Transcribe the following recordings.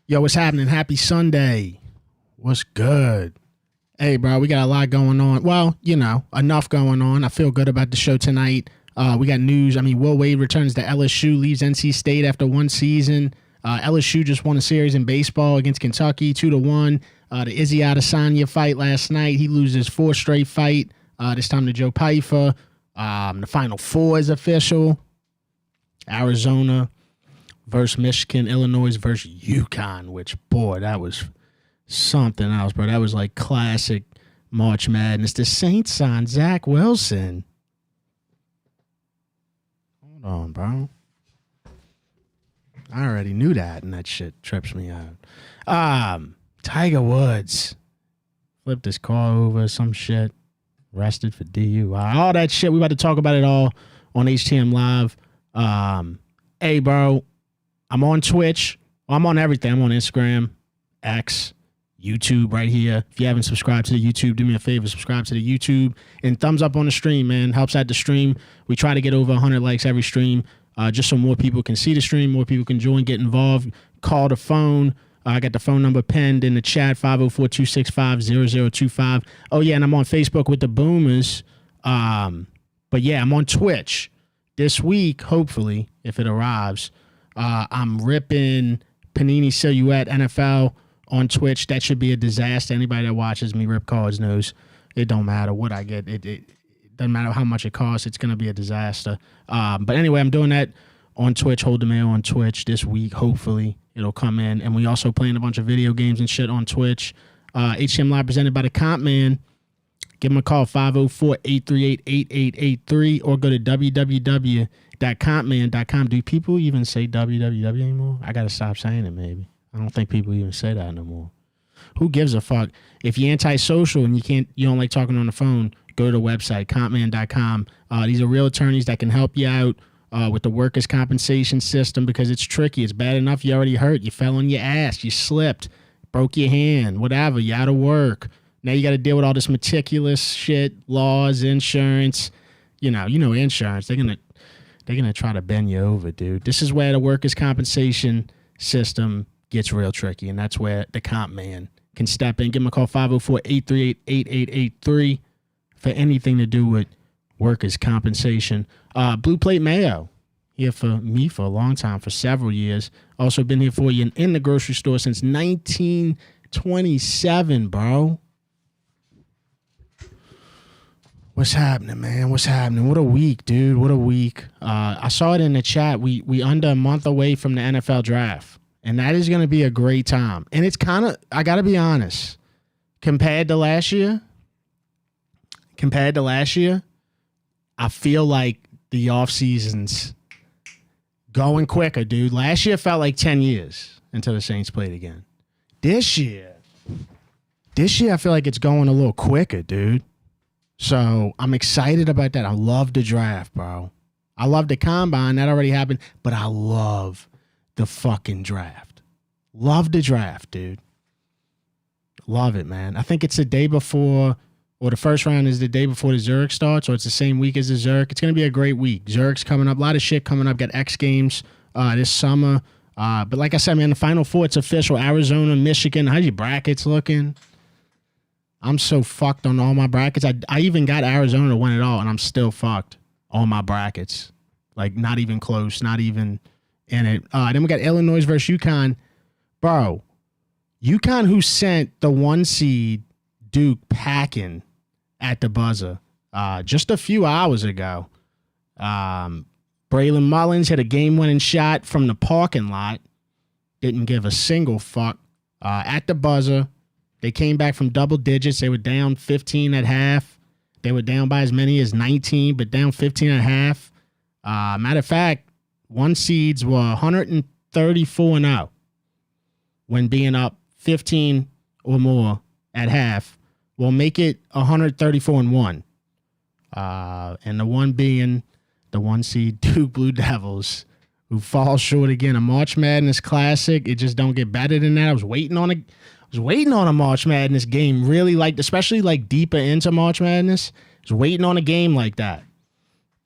Yo, what's happening? Happy Sunday. What's good? Hey, bro, we got a lot going on. Well, enough going on. I feel good about the show tonight. We got news. Will Wade returns to LSU, leaves NC State after one season. LSU just won a series in baseball against Kentucky, 2-1. The Izzy Adesanya fight last night. He loses 4 straight fight. This time to Joe Pfeiffer. The Final Four is official. Arizona versus Michigan, Illinois versus Yukon, which, boy, that was something else, bro. That was like classic March Madness. The Saints on Zach Wilson. Hold on, bro. I already knew that, and that shit trips me out. Tiger Woods flipped his car over, some shit. Arrested for DUI. All that shit. We about to talk about it all on HTM Live. Hey, bro. I'm on Twitch. Well, I'm on everything. I'm on Instagram, X, YouTube right here. If you haven't subscribed to the YouTube, do me a favor, subscribe to the YouTube. And thumbs up on the stream, man. Helps out the stream. We try to get over 100 likes every stream, just so more people can see the stream, more people can join, get involved. Call the phone. I got the phone number penned in the chat, 504-265-0025. Oh, yeah, and I'm on Facebook with the Boomers. But, yeah, I'm on Twitch. This week, hopefully, if it arrives, I'm ripping Panini Silhouette NFL on Twitch. That should be a disaster. Anybody that watches me rip cards knows it don't matter what I get. It doesn't matter how much it costs. It's going to be a disaster. But anyway, I'm doing that on Twitch. Hold the Mayo on Twitch this week. Hopefully, it'll come in. And we also playing a bunch of video games and shit on Twitch. HTM Live presented by the Compman. Give them a call, 504-838-8883, or go to www.compman.com. Do people even say www anymore? I got to stop saying it, maybe. I don't think people even say that no more. Who gives a fuck? If you're antisocial and you don't like talking on the phone, go to the website, compman.com. These are real attorneys that can help you out with the workers' compensation system, because it's tricky. It's bad enough you already hurt. You fell on your ass. You slipped. Broke your hand. Whatever. You're out of work. Now you got to deal with all this meticulous shit, laws, insurance. You know insurance. They're gonna try to bend you over, dude. This is where the workers' compensation system gets real tricky, and that's where the comp man can step in. Give them a call, 504-838-8883, for anything to do with workers' compensation. Blue Plate Mayo, here for me for a long time, for several years. Also been here for you in the grocery store since 1927, bro. What's happening, man? What's happening? What a week, dude. What a week. I saw it in the chat. We under a month away from the NFL draft, and that is going to be a great time. And it's kind of, I got to be honest, compared to last year, I feel like the offseason's going quicker, dude. Last year felt like 10 years until the Saints played again. This year, I feel like it's going a little quicker, dude. So I'm excited about that. I love the draft, bro. I love the combine. That already happened. But I love the fucking draft. Love the draft, dude. Love it, man. I think it's the day before, or the first round is the day before the Zurich starts, or it's the same week as the Zurich. It's going to be a great week. Zurich's coming up. A lot of shit coming up. Got X Games this summer. But like I said, man, the Final Four, it's official. Arizona, Michigan. How's your brackets looking? I'm so fucked on all my brackets. I even got Arizona to win it all, and I'm still fucked on my brackets. Like, not even close, not even in it. Then we got Illinois versus Yukon. Bro, Yukon, who sent the 1 seed Duke packing at the buzzer just a few hours ago. Braylon Mullins hit a game-winning shot from the parking lot. Didn't give a single fuck at the buzzer. They came back from double digits. They were down 15 at half. They were down by as many as 19, but down 15 at half. Matter of fact, 1 seeds were 134-0 when being up 15 or more at half. Will make it 134-1. And the one being the 1 seed Duke Blue Devils, who fall short again. A March Madness classic. It just don't get better than that. I was waiting on a March Madness game, really, like, especially like deeper into March Madness. I was waiting on a game like that.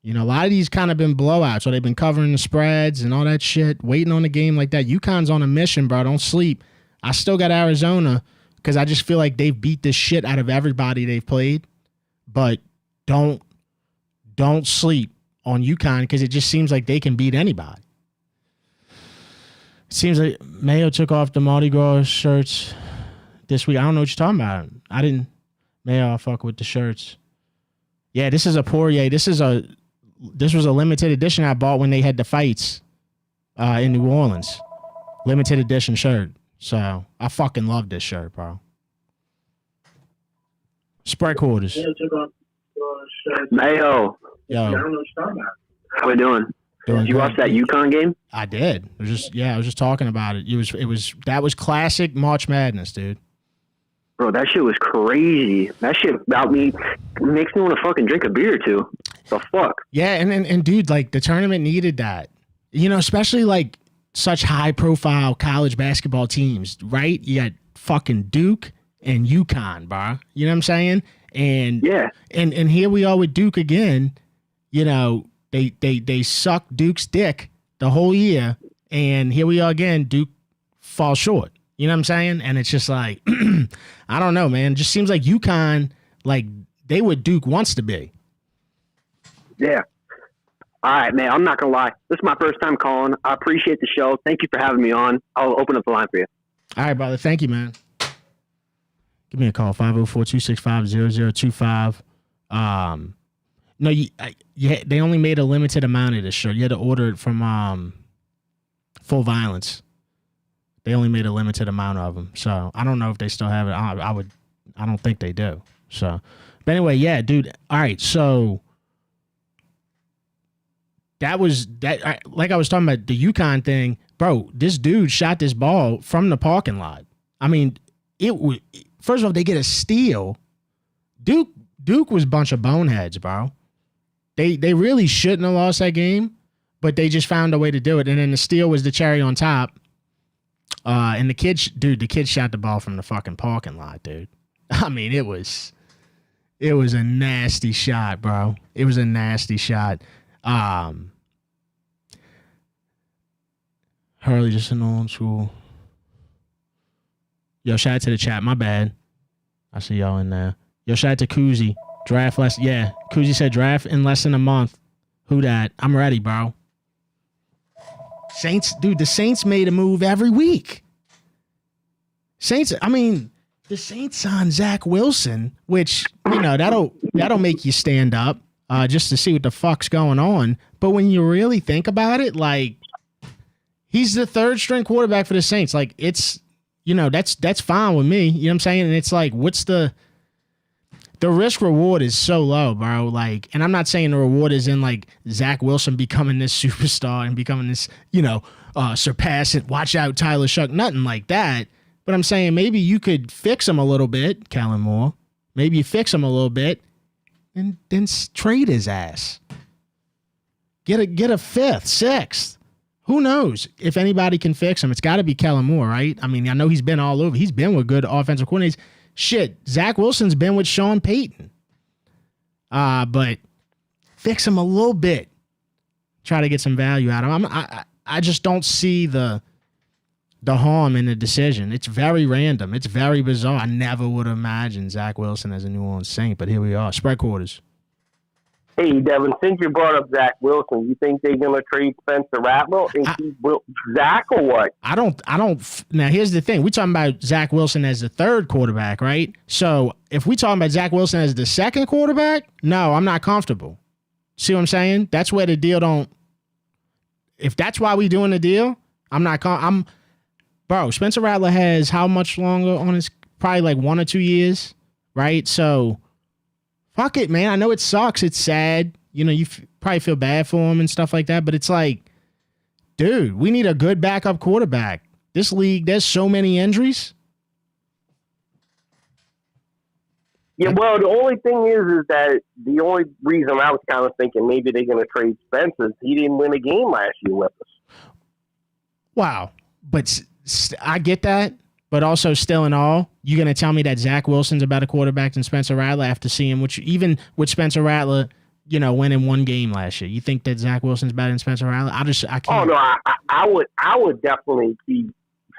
You know, a lot of these kind of been blowouts, so they've been covering the spreads and all that shit, waiting on the game like that. Yukon's on a mission, bro. Don't sleep. I still got Arizona because I just feel like they've beat the shit out of everybody they've played. But don't sleep on Yukon because it just seems like they can beat anybody. It seems like Mayo took off the Mardi Gras shirts this week. I don't know what you're talking about. Mayo, I fuck with the shirts. Yeah, this is a Poirier. This was a limited edition I bought when they had the fights in New Orleans. Limited edition shirt. So I fucking love this shirt, bro. SpreadQuarters. Mayo. Yo. How we doing? Did you watch that Yukon game? I did. I was just talking about it. That was classic March Madness, dude. Bro, that shit was crazy. That shit about me makes me want to fucking drink a beer or two. The fuck? Yeah, and dude, like the tournament needed that. You know, especially like such high profile college basketball teams, right? You got fucking Duke and Yukon, bro. You know what I'm saying? And yeah. And here we are with Duke again. You know, they suck Duke's dick the whole year, and here we are again. Duke falls short. You know what I'm saying? And it's just like, I don't know, man. It just seems like Yukon, like they what Duke wants to be. Yeah. All right, man. I'm not gonna lie. This is my first time calling. I appreciate the show. Thank you for having me on. I'll open up the line for you. All right, brother. Thank you, man. Give me a call, 504-265-0025. No, they only made a limited amount of this shirt. You had to order it from Full Violence. They only made a limited amount of them. So I don't know if they still have it. I don't think they do. So, but anyway, yeah, dude. All right. So that was that. Like I was talking about the Yukon thing, bro. This dude shot this ball from the parking lot. I mean, it was. First of all, they get a steal. Duke was a bunch of boneheads, bro. They really shouldn't have lost that game, but they just found a way to do it. And then the steal was the cherry on top. And the kid shot the ball from the fucking parking lot, dude. I mean, it was a nasty shot, bro. It was a nasty shot. Hurley just in old school. Yo, shout out to the chat. My bad. I see y'all in there. Yo, shout out to Koozie. Draft less. Yeah, Koozie said draft in less than a month. Who dat? I'm ready, bro. Saints, dude, the Saints made a move every week. The Saints on Zach Wilson, which, you know, that'll make you stand up just to see what the fuck's going on. But when you really think about it, like, he's the third string quarterback for the Saints. Like, it's, you know, that's fine with me. You know what I'm saying? And it's like, what's the risk reward is so low, bro. Like, and I'm not saying the reward is in like Zach Wilson becoming this superstar and becoming this, you know, surpassing, watch out, Tyler Shuck, nothing like that. But I'm saying maybe you could fix him a little bit, Kellen Moore. Maybe you fix him a little bit and then trade his ass. Get a fifth, sixth. Who knows if anybody can fix him? It's got to be Kellen Moore, right? I mean, I know he's been all over. He's been with good offensive coordinators. Shit, Zach Wilson's been with Sean Payton. But fix him a little bit. Try to get some value out of him. I just don't see the harm in the decision. It's very random. It's very bizarre. I never would have imagined Zach Wilson as a New Orleans Saint, but here we are. SpreadQuarters. Hey, Devin, since you brought up Zach Wilson, you think they're going to trade Spencer Rattler and keep Zach or what? I don't. Now, here's the thing. We're talking about Zach Wilson as the third quarterback, right? So if we're talking about Zach Wilson as the second quarterback, no, I'm not comfortable. See what I'm saying? That's where the deal don't. If that's why we doing the deal, I'm not. Bro, Spencer Rattler has how much longer on his? Probably like 1 or 2 years, right? So. Fuck it, man. I know it sucks. It's sad. You know, you probably feel bad for him and stuff like that. But it's like, dude, we need a good backup quarterback. This league, there's so many injuries. Yeah, well, the only thing is that the only reason I was kind of thinking maybe they're going to trade Spencer is he didn't win a game last year with us. Wow. But I get that. But also, still in all, you're going to tell me that Zach Wilson's a better quarterback than Spencer Rattler after seeing even with Spencer Rattler, winning one game last year. You think that Zach Wilson's better than Spencer Rattler? I can't. Oh no, I would definitely keep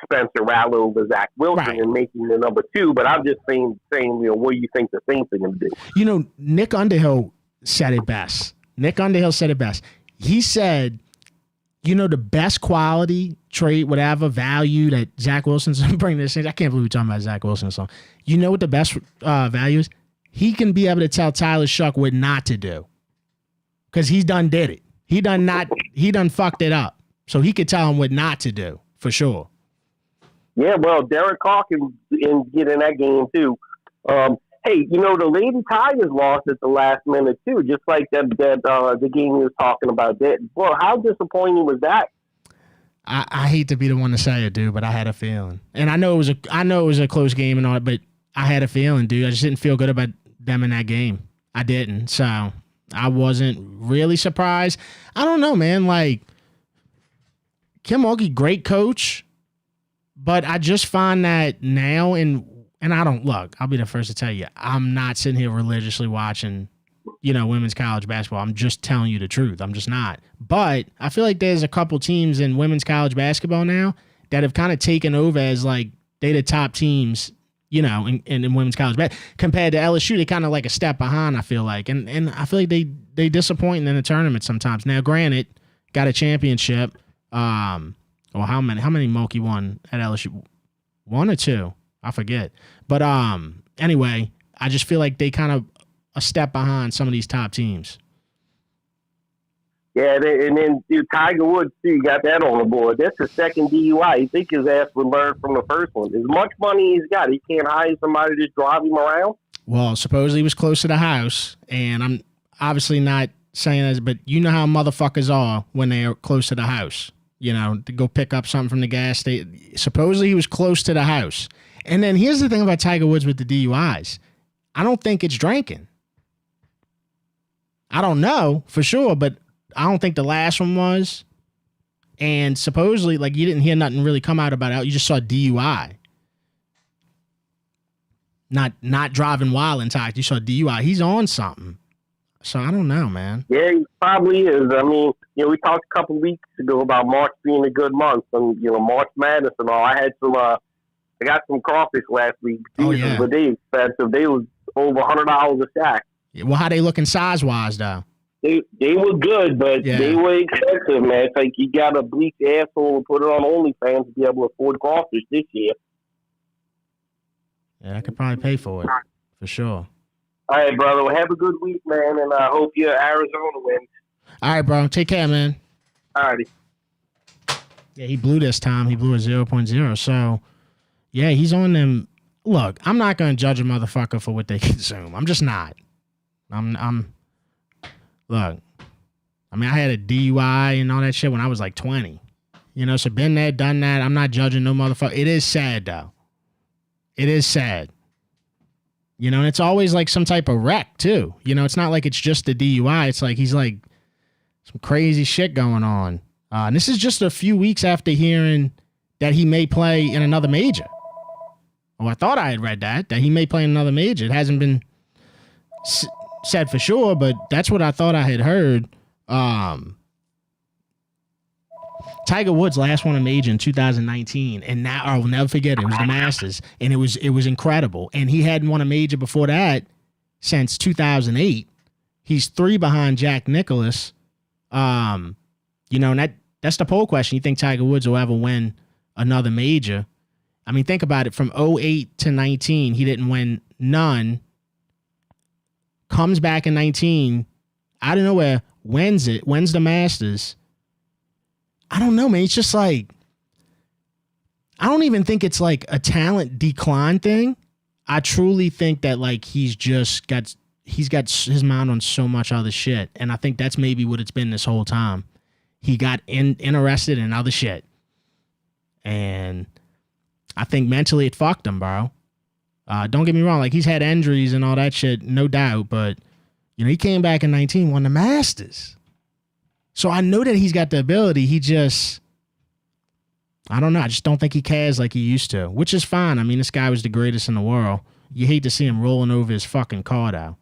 Spencer Rattler over Zach Wilson and making the number 2. But I'm just saying, what do you think the Saints are going to do? Nick Underhill said it best. He said, the best quality trait, whatever value that Zach Wilson's bringing to the Saints. I can't believe we're talking about Zach Wilson. So, what the best value is? He can be able to tell Tyler Shuck what not to do. Because he's done did it. He done fucked it up. So he could tell him what not to do, for sure. Yeah, well, Derek Carr can get in that game, too. Hey, the Lady Tigers lost at the last minute, too, just like the game we was talking about. Well, how disappointing was that? I hate to be the one to say it, dude, but I had a feeling. And I know it was a close game and all that, but I had a feeling, dude. I just didn't feel good about them in that game. I didn't. So I wasn't really surprised. I don't know, man. Like, Kim Mulkey, great coach, but I just find that now and I don't look. I'll be the first to tell you, I'm not sitting here religiously watching, women's college basketball. I'm just telling you the truth. I'm just not. But I feel like there's a couple teams in women's college basketball now that have kind of taken over as like they the top teams, in women's college basketball. Compared to LSU, they kind of like a step behind, I feel like. And I feel like they disappoint in the tournament sometimes. Now, granted, got a championship. How many Mulkey won at LSU? 1 or 2? I forget. But anyway, I just feel like they kind of a step behind some of these top teams. Yeah, and then Tiger Woods, too, you got that on the board. That's the second DUI. You think his ass would learn from the first one. As much money he's got, he can't hire somebody to drive him around? Well, supposedly he was close to the house, and I'm obviously not saying this, but you know how motherfuckers are when they are close to the house. To go pick up something from the gas station. Supposedly he was close to the house. And then here's the thing about Tiger Woods with the DUIs. I don't think it's drinking. I don't know for sure, but I don't think the last one was. And supposedly, like, you didn't hear nothing really come out about it. You just saw DUI. Not driving while intact. You saw DUI. He's on something. So I don't know, man. Yeah, he probably is. I mean, we talked a couple weeks ago about March being a good month, and March Madness and all. I got some crawfish last week. Jesus, but they expensive. They was over $100 a stack. Yeah, well, how they looking size wise though? They were good, but they were expensive, man. It's like you got to bleach your asshole and put it on OnlyFans to be able to afford crawfish this year. Yeah, I could probably pay for it for sure. All right, brother. Well, have a good week, man, and I hope your Arizona wins. All right, bro. Take care, man. All righty. Yeah, he blew this time. He blew a 0.0. So, yeah, he's on them. Look, I'm not going to judge a motherfucker for what they consume. I'm just not. Look, I mean, I had a DUI and all that shit when I was like 20. So been there, done that. I'm not judging no motherfucker. It is sad, though. It is sad. And it's always like some type of wreck, too. It's not like it's just a DUI. It's like he's like some crazy shit going on. And this is just a few weeks after hearing that he may play in another major. Oh, I thought I had read that he may play in another major. It hasn't been said for sure, but that's what I thought I had heard. Tiger Woods last won a major in 2019, and now I'll never forget it. It was the Masters, and it was incredible. And he hadn't won a major before that since 2008. He's 3 behind Jack Nicklaus. And that's the poll question. You think Tiger Woods will ever win another major? I mean, think about it. From 08 to 19, he didn't win none. Comes back in 19, out of nowhere, wins the Masters. I don't know, man. It's just like, I don't even think it's like a talent decline thing. I truly think that like he's got his mind on so much other shit. And I think that's maybe what it's been this whole time. He got interested in other shit. And I think mentally it fucked him, bro. Don't get me wrong. Like, he's had injuries and all that shit, no doubt. But, he came back in 19, won the Masters. So I know that he's got the ability. He just, I don't know. I just don't think he cares like he used to, which is fine. I mean, this guy was the greatest in the world. You hate to see him rolling over his fucking car, though.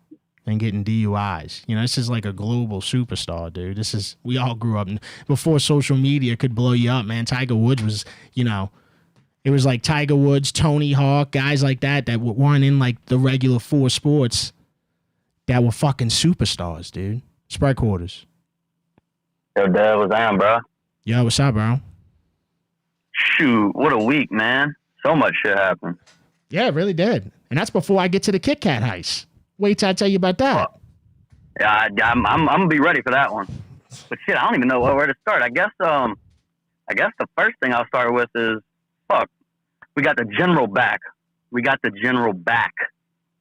and getting DUIs. You know, this is like a global superstar, dude. We all grew up before social media could blow you up, man. Tiger Woods was, you know, it was like Tiger Woods, Tony Hawk, guys like that weren't in like the regular 4 sports that were fucking superstars, dude. SpreadQuarters. Yo, Dad, what's on, bro? Yo, what's up, bro? Shoot, what a week, man. So much shit happened. Yeah, it really did. And that's before I get to the Kit Kat heist. Wait till I tell you about that. Yeah, I'm gonna be ready for that one. But shit, I don't even know where to start. I guess the first thing I'll start with is we got the general back.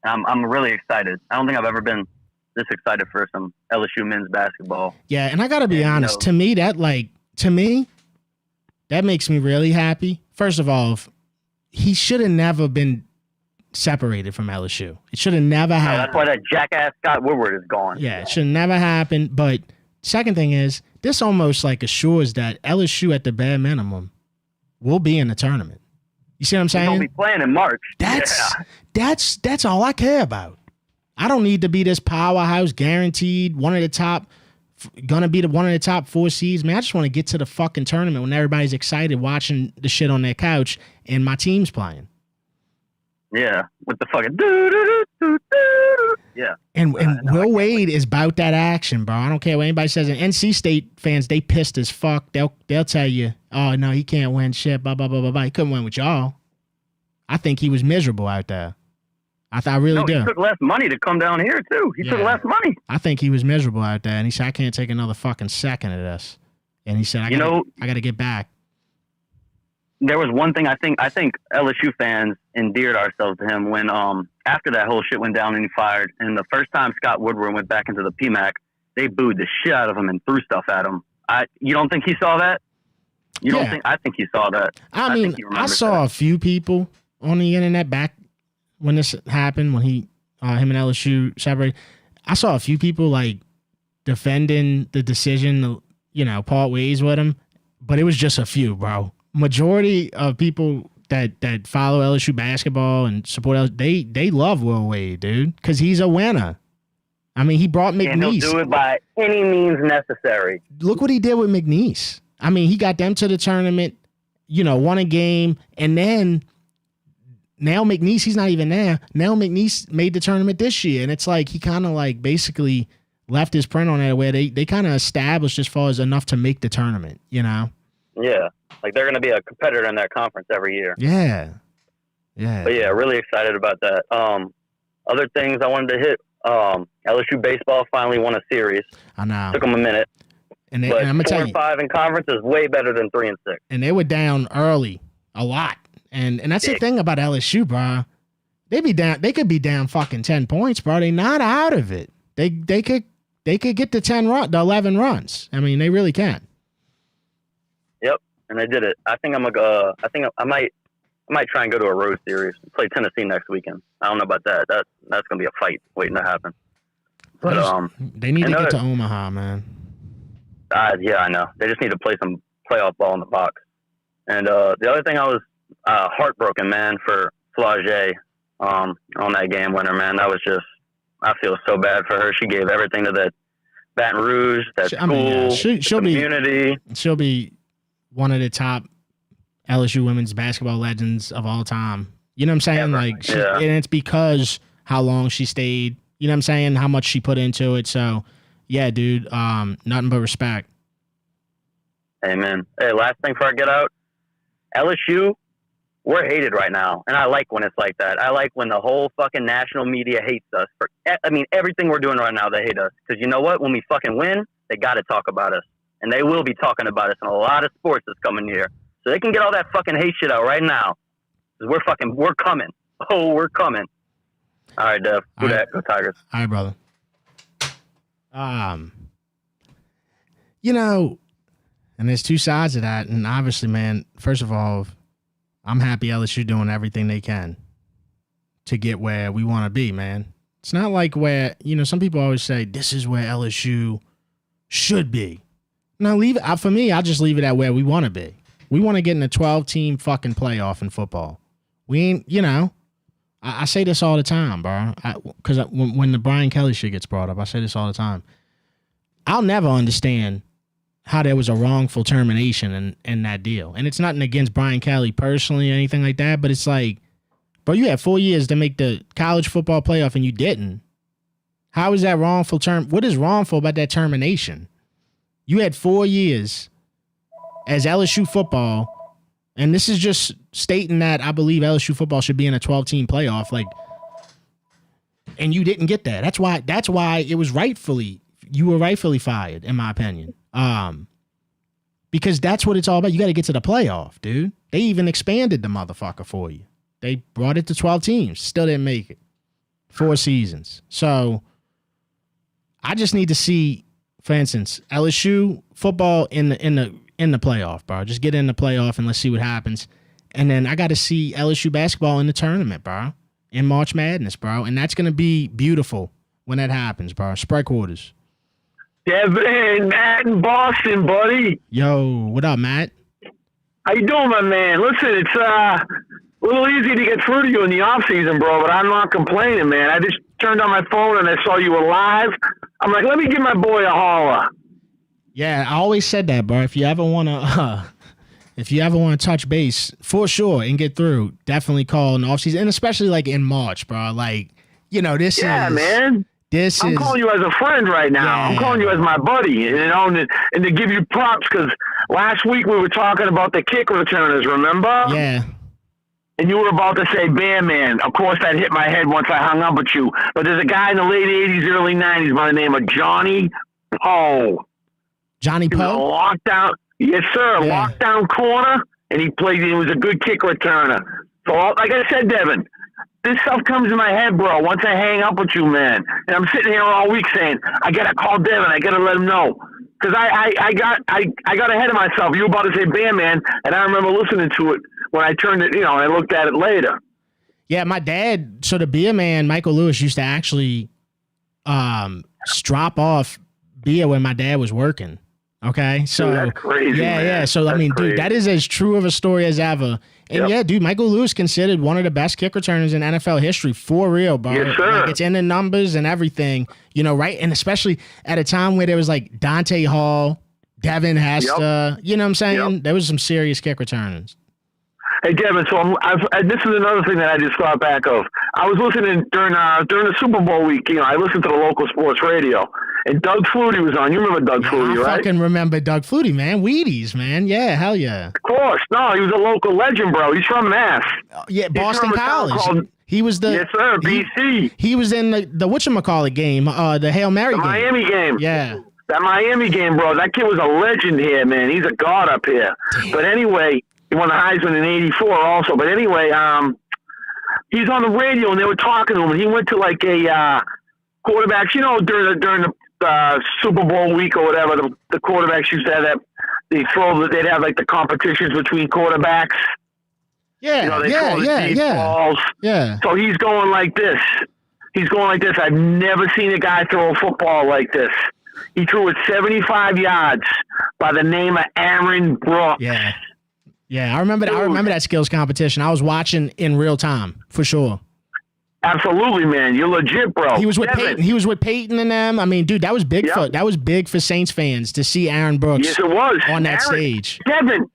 I'm really excited. I don't think I've ever been this excited for some LSU men's basketball. Yeah, and I gotta be honest. To me, that makes me really happy. First of all, he should have never been separated from LSU. It should have never happened. That's why that jackass Scott Woodward is gone. Yeah, it should have never happened. But second thing is, this almost like assures that LSU at the bare minimum will be in the tournament. You see what I'm saying? He'll be playing in March. That's all I care about. I don't need to be this powerhouse, guaranteed one of the top 4 seeds. Man, I just want to get to the fucking tournament when everybody's excited watching the shit on their couch and my team's playing. Yeah, with the fucking doo-doo-doo-doo-doo. Yeah. And Will Wade is about that action, bro. I don't care what anybody says. And NC State fans, they pissed as fuck. They'll tell you, oh no, he can't win shit. Blah blah blah blah blah. He couldn't win with y'all. I think he was miserable out there. I really do. He took less money to come down here too. He took less money. I think he was miserable out there, and he said, I can't take another fucking second of this. And he said, I got to get back. There was one thing I think LSU fans endeared ourselves to him when after that whole shit went down and he fired, and the first time Scott Woodward went back into the PMAC, they booed the shit out of him and threw stuff at him. You don't think he saw that? I think he saw that. I mean, I saw a few people on the internet back when this happened, when him and LSU separated. I saw a few people like defending the decision to, you know, part ways with him, but it was just a few, bro. Majority of people that follow LSU basketball and support LSU, they love Will Wade, dude, because he's a winner. I mean, he brought McNeese. And he'll do it by any means necessary. Look what he did with McNeese. I mean, he got them to the tournament, you know, won a game, and then now McNeese, he's not even there. Now McNeese made the tournament this year, and it's like he kind of like basically left his print on it where they kind of established as far as enough to make the tournament, you know? Yeah. Like they're going to be a competitor in that conference every year. Yeah. Yeah. But yeah, really excited about that. Other things I wanted to hit, LSU baseball finally won a series. I know. Took them a minute. And I'm going to tell you, 4-5 in conference is way better than 3-6. And they were down early a lot. And that's the thing about LSU, bro. They could be down fucking 10 points, bro. They not out of it. They could get to 11 runs. I mean, they really can. Yep, and they did it. I think I might try and go to a road series. Play Tennessee next weekend. I don't know about that. That's gonna be a fight waiting to happen. But they need to get to Omaha, man. Yeah, I know. They just need to play some playoff ball in the box. And the other thing, I was heartbroken, man, for Flage on that game winner, man. That was just, I feel so bad for her. She gave everything to that Baton Rouge, that school, community. She'll be one of the top LSU women's basketball legends of all time. You know what I'm saying? Ever. Like, and it's because how long she stayed. You know what I'm saying? How much she put into it. So, yeah, dude, nothing but respect. Amen. Hey, last thing before I get out, LSU, we're hated right now, and I like when it's like that. I like when the whole fucking national media hates us. Everything we're doing right now, they hate us. Because you know what? When we fucking win, they got to talk about us. And they will be talking about us in a lot of sports that's coming here. So they can get all that fucking hate shit out right now. Because we're coming. Oh, we're coming. All right, Dev. Do that. Go Tigers. All right, brother. You know, and there's two sides of that. And obviously, man, first of all, I'm happy LSU doing everything they can to get where we want to be, man. It's not like where, you know, some people always say, this is where LSU should be. No, leave it. For me, I'll just leave it at where we want to be. We want to get in a 12-team fucking playoff in football. We ain't, you know, I say this all the time, bro. Because when the Brian Kelly shit gets brought up, I say this all the time. I'll never understand how there was a wrongful termination in that deal. And it's nothing against Brian Kelly personally or anything like that, but it's like, bro, you had 4 years to make the college football playoff and you didn't. How is that wrongful term? What is wrongful about that termination? You had 4 years as LSU football, and this is just stating that I believe LSU football should be in a 12-team playoff, like, and you didn't get that. That's why it was you were rightfully fired, in my opinion. Because that's what it's all about. You got to get to the playoff, dude. They even expanded the motherfucker for you. They brought it to 12 teams. Still didn't make it. 4 seasons. So I just need to see, for instance, LSU football in the playoff, bro. Just get in the playoff and let's see what happens. And then I got to see LSU basketball in the tournament, bro. In March Madness, bro. And that's going to be beautiful when that happens, bro. SpreadQuarters. Devin, Matt in Boston, buddy. Yo, what up, Matt? How you doing, my man? Listen, it's a little easy to get through to you in the offseason, bro, but I'm not complaining, man. I just turned on my phone and I saw you were live. I'm like, let me give my boy a holler. Yeah, I always said that, bro. If you ever want to touch base, for sure, and get through, definitely call in the offseason, and especially like in March, bro. Like, this Yeah, is... man. I'm calling you as a friend right now. Yeah. I'm calling you as my buddy, and to give you props, because last week we were talking about the kick returners, remember? Yeah. And you were about to say Bam Man. Of course, that hit my head once I hung up with you. But there's a guy in the late 80s, early 90s by the name of Johnny Poe. Johnny He was a Poe? lockdown, yes, sir, Yeah. lockdown corner, and he was a good kick returner. So, like I said, Devin, this stuff comes in my head, bro, once I hang up with you, man. And I'm sitting here all week saying, I got to call Devin. I got to let him know. Because I got ahead of myself. You were about to say Bam Man, and I remember listening to it when I turned it, I looked at it later. Yeah, my dad, so the beer man, Michael Lewis, used to actually strop off beer when my dad was working. Okay, so Dude, that's crazy. yeah, man. yeah. So that's dude, crazy. that is as true of a story as ever. And Yep. yeah, dude, Michael Lewis considered one of the best kick returners in NFL history, for real, bro. Yes, sir. Like, it's in the numbers and everything, right? And especially at a time where there was like Dante Hall, Devin Hester, you know what I'm saying? Yep. There was some serious kick returners. Hey, Devin, so this is another thing that I just thought back of. I was listening during the Super Bowl week. I listened to the local sports radio, and Doug Flutie was on. You remember Doug Flutie, I right? fucking remember Doug Flutie, man. Wheaties, man. Yeah, hell yeah. Of course. No, he was a local legend, bro. He's from Mass. Yeah, He's Boston from a town College. called- He was the Yes, sir, BC. He was in the whatchamacallit game, the Hail Mary The game. Miami game. Yeah. That Miami game, bro. That kid was a legend here, man. He's a god up here. But anyway, he won the Heisman in '84 also. But anyway, he's on the radio and they were talking to him. And he went to like a quarterbacks, during the Super Bowl week or whatever. The quarterbacks used to have that. They'd have like the competitions between quarterbacks. Yeah, They throw the deep balls. Yeah. So he's going like this. I've never seen a guy throw a football like this. He threw it 75 yards by the name of Aaron Brooks. Yeah. Yeah, I remember that skills competition. I was watching in real time, for sure. Absolutely, man. You're legit, bro. He was with Devin. Peyton. He was with Peyton and them. I mean, dude, that was big for Saints fans to see Aaron Brooks Yes, it was. on that stage. Devin,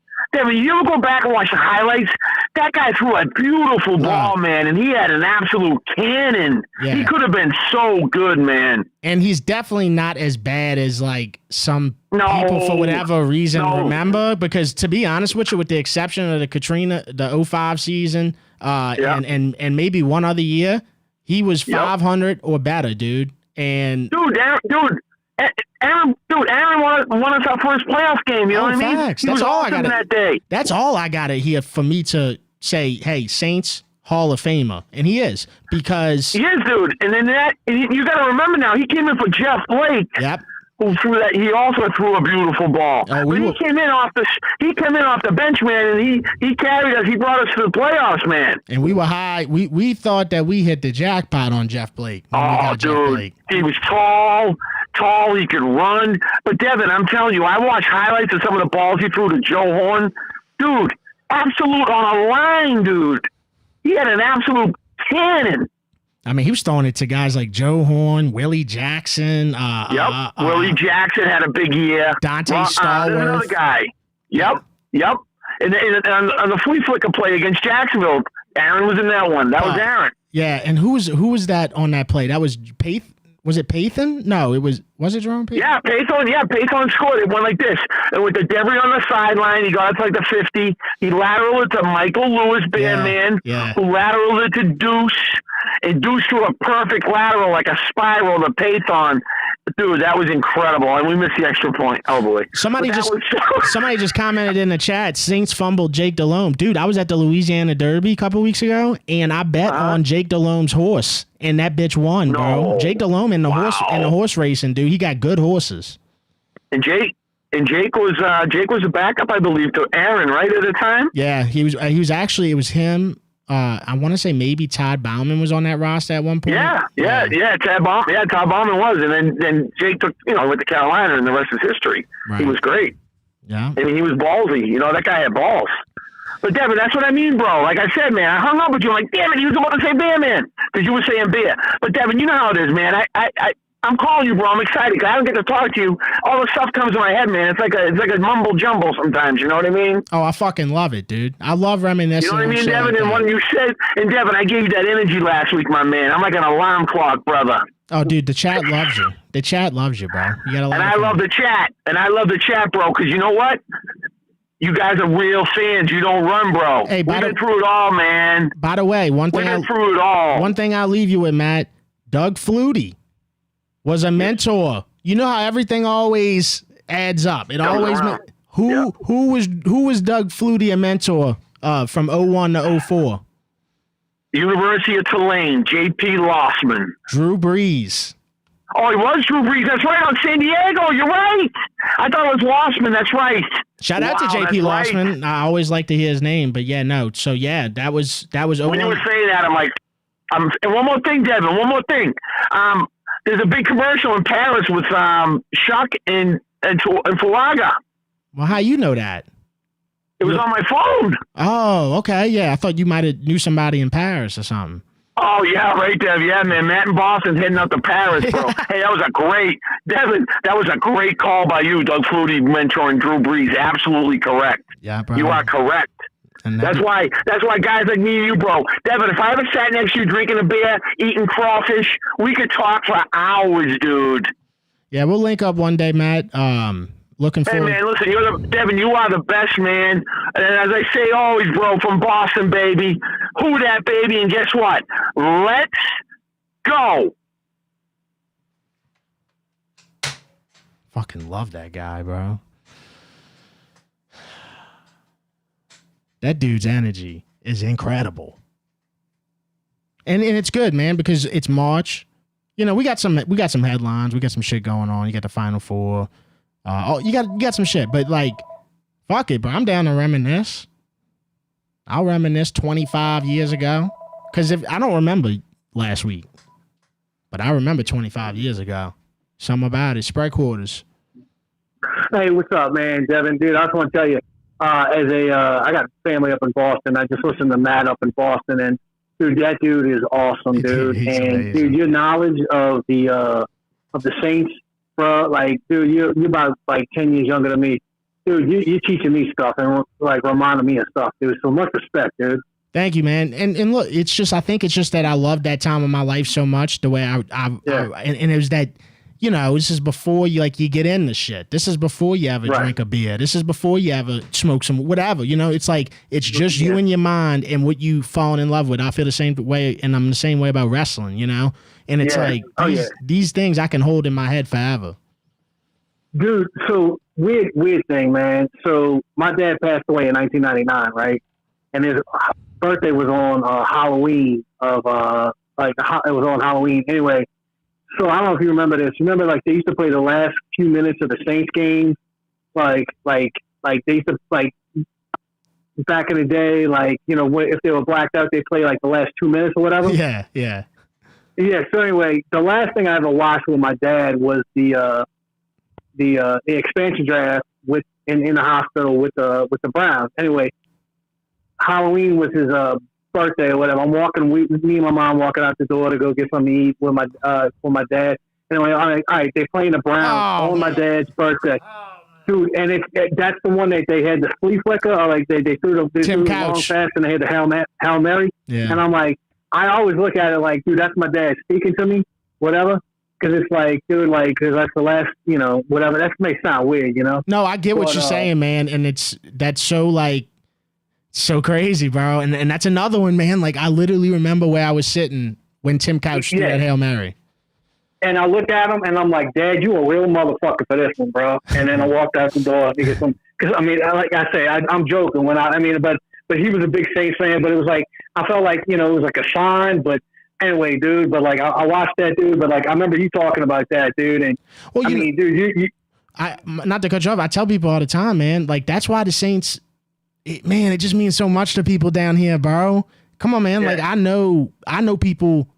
you ever go back and watch the highlights? That guy threw a beautiful ball, man, and he had an absolute cannon. Yeah. He could have been so good, man. And he's definitely not as bad as like some people for whatever reason remember. Because to be honest with you, with the exception of the Katrina, the 05 season, and maybe one other year, he was 500 or better, dude. And Aaron won us our first playoff game. You know what I mean? Facts. He That's was all I awesome got that day. That's all I got to hear for me to say, hey, Saints Hall of Famer, and he is, because he is, dude. And then you got to remember now, he came in for Jeff Blake. Yep. Who threw that? He also threw a beautiful ball. But he came in off the bench, man, and he carried us. He brought us to the playoffs, man. And we were high. We thought that we hit the jackpot on Jeff Blake. Dude, he was tall. He could run. But Devin, I'm telling you, I watched highlights of some of the balls he threw to Joe Horn. Dude, absolute on a line, dude. He had an absolute Cannon. I mean, he was throwing it to guys like Joe Horn, Willie Jackson. Willie Jackson had a big year. Dante Stallworth. There's another guy. Yep. And on the flea flicker play against Jacksonville, Aaron was in that one. That was Aaron. Yeah, and who was that on that play? That was Paith. Was it Pathan? No, was it Jerome Pathan? Yeah, Pathan scored. It went like this. And with the debris on the sideline, he got it to like the 50. He lateraled it to Michael Lewis, Bandman, who lateraled it to Deuce. And Deuce threw a perfect lateral, like a spiral to Pathan. Dude, that was incredible. And we missed the extra point. Oh, boy. Somebody just commented in the chat, Saints fumbled Jake Delhomme. Dude, I was at the Louisiana Derby a couple weeks ago, and I bet on Jake Delhomme's horse, and that bitch won, bro. Jake Delhomme in the horse racing, dude. He got good horses. And Jake was a backup, I believe, to Aaron, right, at the time? Yeah, he was actually, it was him. I want to say maybe Todd Bauman was on that roster at one point. Yeah. Todd Bauman was, and then Jake took, went to Carolina, and the rest is history. Right. He was great. Yeah, I mean, he was ballsy. That guy had balls. But Devin, that's what I mean, bro. Like I said, man, I hung up with you. Like, damn it, he was about to say beer, man, because you were saying beer. But Devin, you know how it is, man. I'm calling you, bro. I'm excited because I don't get to talk to you. All the stuff comes in my head, man. It's like a mumble jumble sometimes. You know what I mean? Oh, I fucking love it, dude. I love reminiscing. You know what I mean, Devin? And when you said, Devin, I gave you that energy last week, my man. I'm like an alarm clock, brother. Oh, dude, the chat loves you. The chat loves you, bro. You got a lot. And I love the chat, bro. Because you know what? You guys are real fans. You don't run, bro. Hey, we've been through it all, man. By the way, one thing I'll leave you with, Matt. Doug Flutie was a mentor. You know how everything always adds up. It always who was Doug Flutie a mentor from 01 to 04? University of Tulane, J.P. Lossman. Drew Brees. Oh, he was Drew Brees. That's right, on San Diego. You're right. I thought it was Lossman. That's right. Shout out to J.P. Lossman. Right. I always like to hear his name, but yeah, no. So yeah, that was. When you were saying that, I'm like, and one more thing, Devin. One more thing. There's a big commercial in Paris with Chuck and Fulaga. Well, how you know that? It was on my phone. Oh, okay. Yeah, I thought you might have knew somebody in Paris or something. Oh, yeah, right, Dev. Yeah, man. Matt in Boston heading up to Paris, bro. Hey, that was a great call by you, Doug Flutie, mentoring Drew Brees. Absolutely correct. Yeah, bro. You are correct. And that's why guys like me and you, bro. Devin, if I ever sat next to you drinking a beer, eating crawfish, we could talk for hours, dude. Yeah, we'll link up one day, Matt. Looking forward. Hey, man, listen, Devin, you are the best, man. And as I say always, bro, from Boston, baby. Who that, baby? And guess what? Let's go. Fucking love that guy, bro. That dude's energy is incredible. And it's good, man, because it's March. We got some headlines, we got some shit going on. You got the Final Four. You got some shit, but like, fuck it, bro. I'm down to reminisce. I'll reminisce 25 years ago. Cause I don't remember last week, but I remember 25 years ago. Something about it. SpreadQuarters. Hey, what's up, man, Devin? Dude, I just want to tell you, I got family up in Boston. I just listened to Matt up in Boston, and dude, that dude is awesome, dude. He's and amazing. Dude, your knowledge of the Saints, bro, like, dude, you're about like 10 years younger than me. Dude, you're teaching me stuff and like reminding me of stuff, dude. So much respect, dude. Thank you, man. And look, I think it's just that I love that time of my life so much. The way and it was that, this is before you get into shit. This is before you ever drink a beer. This is before you ever smoke some whatever. It's like it's just you and your mind and what you fallen in love with. I feel the same way, and I'm the same way about wrestling. And it's these things I can hold in my head forever. Dude, so weird thing, man. So my dad passed away in 1999, right? And his birthday was on Halloween it was on Halloween anyway. So I don't know if you remember this. Remember, like, they used to play the last few minutes of the Saints game, like they used to, like, back in the day, like, if they were blacked out, they play like the last 2 minutes or whatever. Yeah. Yeah. So anyway, the last thing I ever watched with my dad was the expansion draft in the hospital with the Browns. Anyway, Halloween was his birthday or whatever. I'm walking, me and my mom walking out the door to go get something to eat with my dad. And I'm like, all right, they're playing the Browns on my dad's birthday. Dude, and that's the one that they had the flea flicker, or like they threw the long pass and they had the Hail Mary. Yeah. And I'm like, I always look at it like, dude, that's my dad speaking to me, whatever. Because it's like, dude, like, because that's the last, whatever. That may sound weird, No, I get what you're saying, man. And that's so, like, so crazy, bro. And that's another one, man. Like, I literally remember where I was sitting when Tim Couch threw that Hail Mary. And I look at him and I'm like, Dad, you a real motherfucker for this one, bro. And then I walked out the door to get some, because I mean, like I say, I'm joking but he was a big Saints fan, but it was like, I felt like, it was like a sign, but anyway, dude, but like I watched that, dude, but like I remember you talking about that, dude. And well, dude, not to cut you off, I tell people all the time, man, like that's why the Saints, it just means so much to people down here, bro. Come on, man. Yeah. Like I know people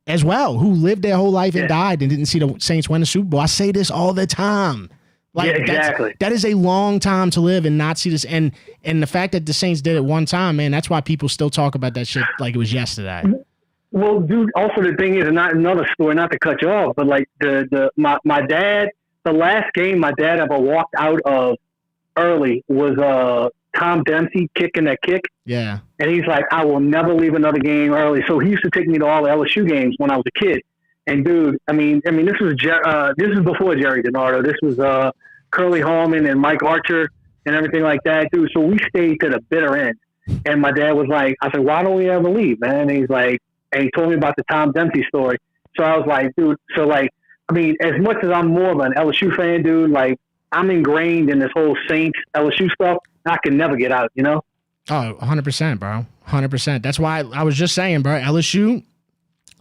as well who lived their whole life and died and didn't see the Saints win the Super Bowl. I say this all the time. Like exactly. That is a long time to live and not see this. And the fact that the Saints did it one time, man, that's why people still talk about that shit like it was yesterday. Well, dude, also the thing is, and not another story, not to cut you off, but like my dad, the last game my dad ever walked out of early was Tom Dempsey kicking that kick. Yeah. And he's like, I will never leave another game early. So he used to take me to all the LSU games when I was a kid. And dude, I mean, this was before Jerry DiNardo. This was Curly Hallman and Mike Archer and everything like that, dude. So we stayed to the bitter end. And my dad was like, I said, why don't we ever leave, man? And he's like, and he told me about the Tom Dempsey story. So I was like, dude, so like, I mean, as much as I'm more of an LSU fan, dude, like I'm ingrained in this whole Saints LSU stuff. I can never get out, Oh, 100%, bro. 100%. That's why I was just saying, bro, LSU,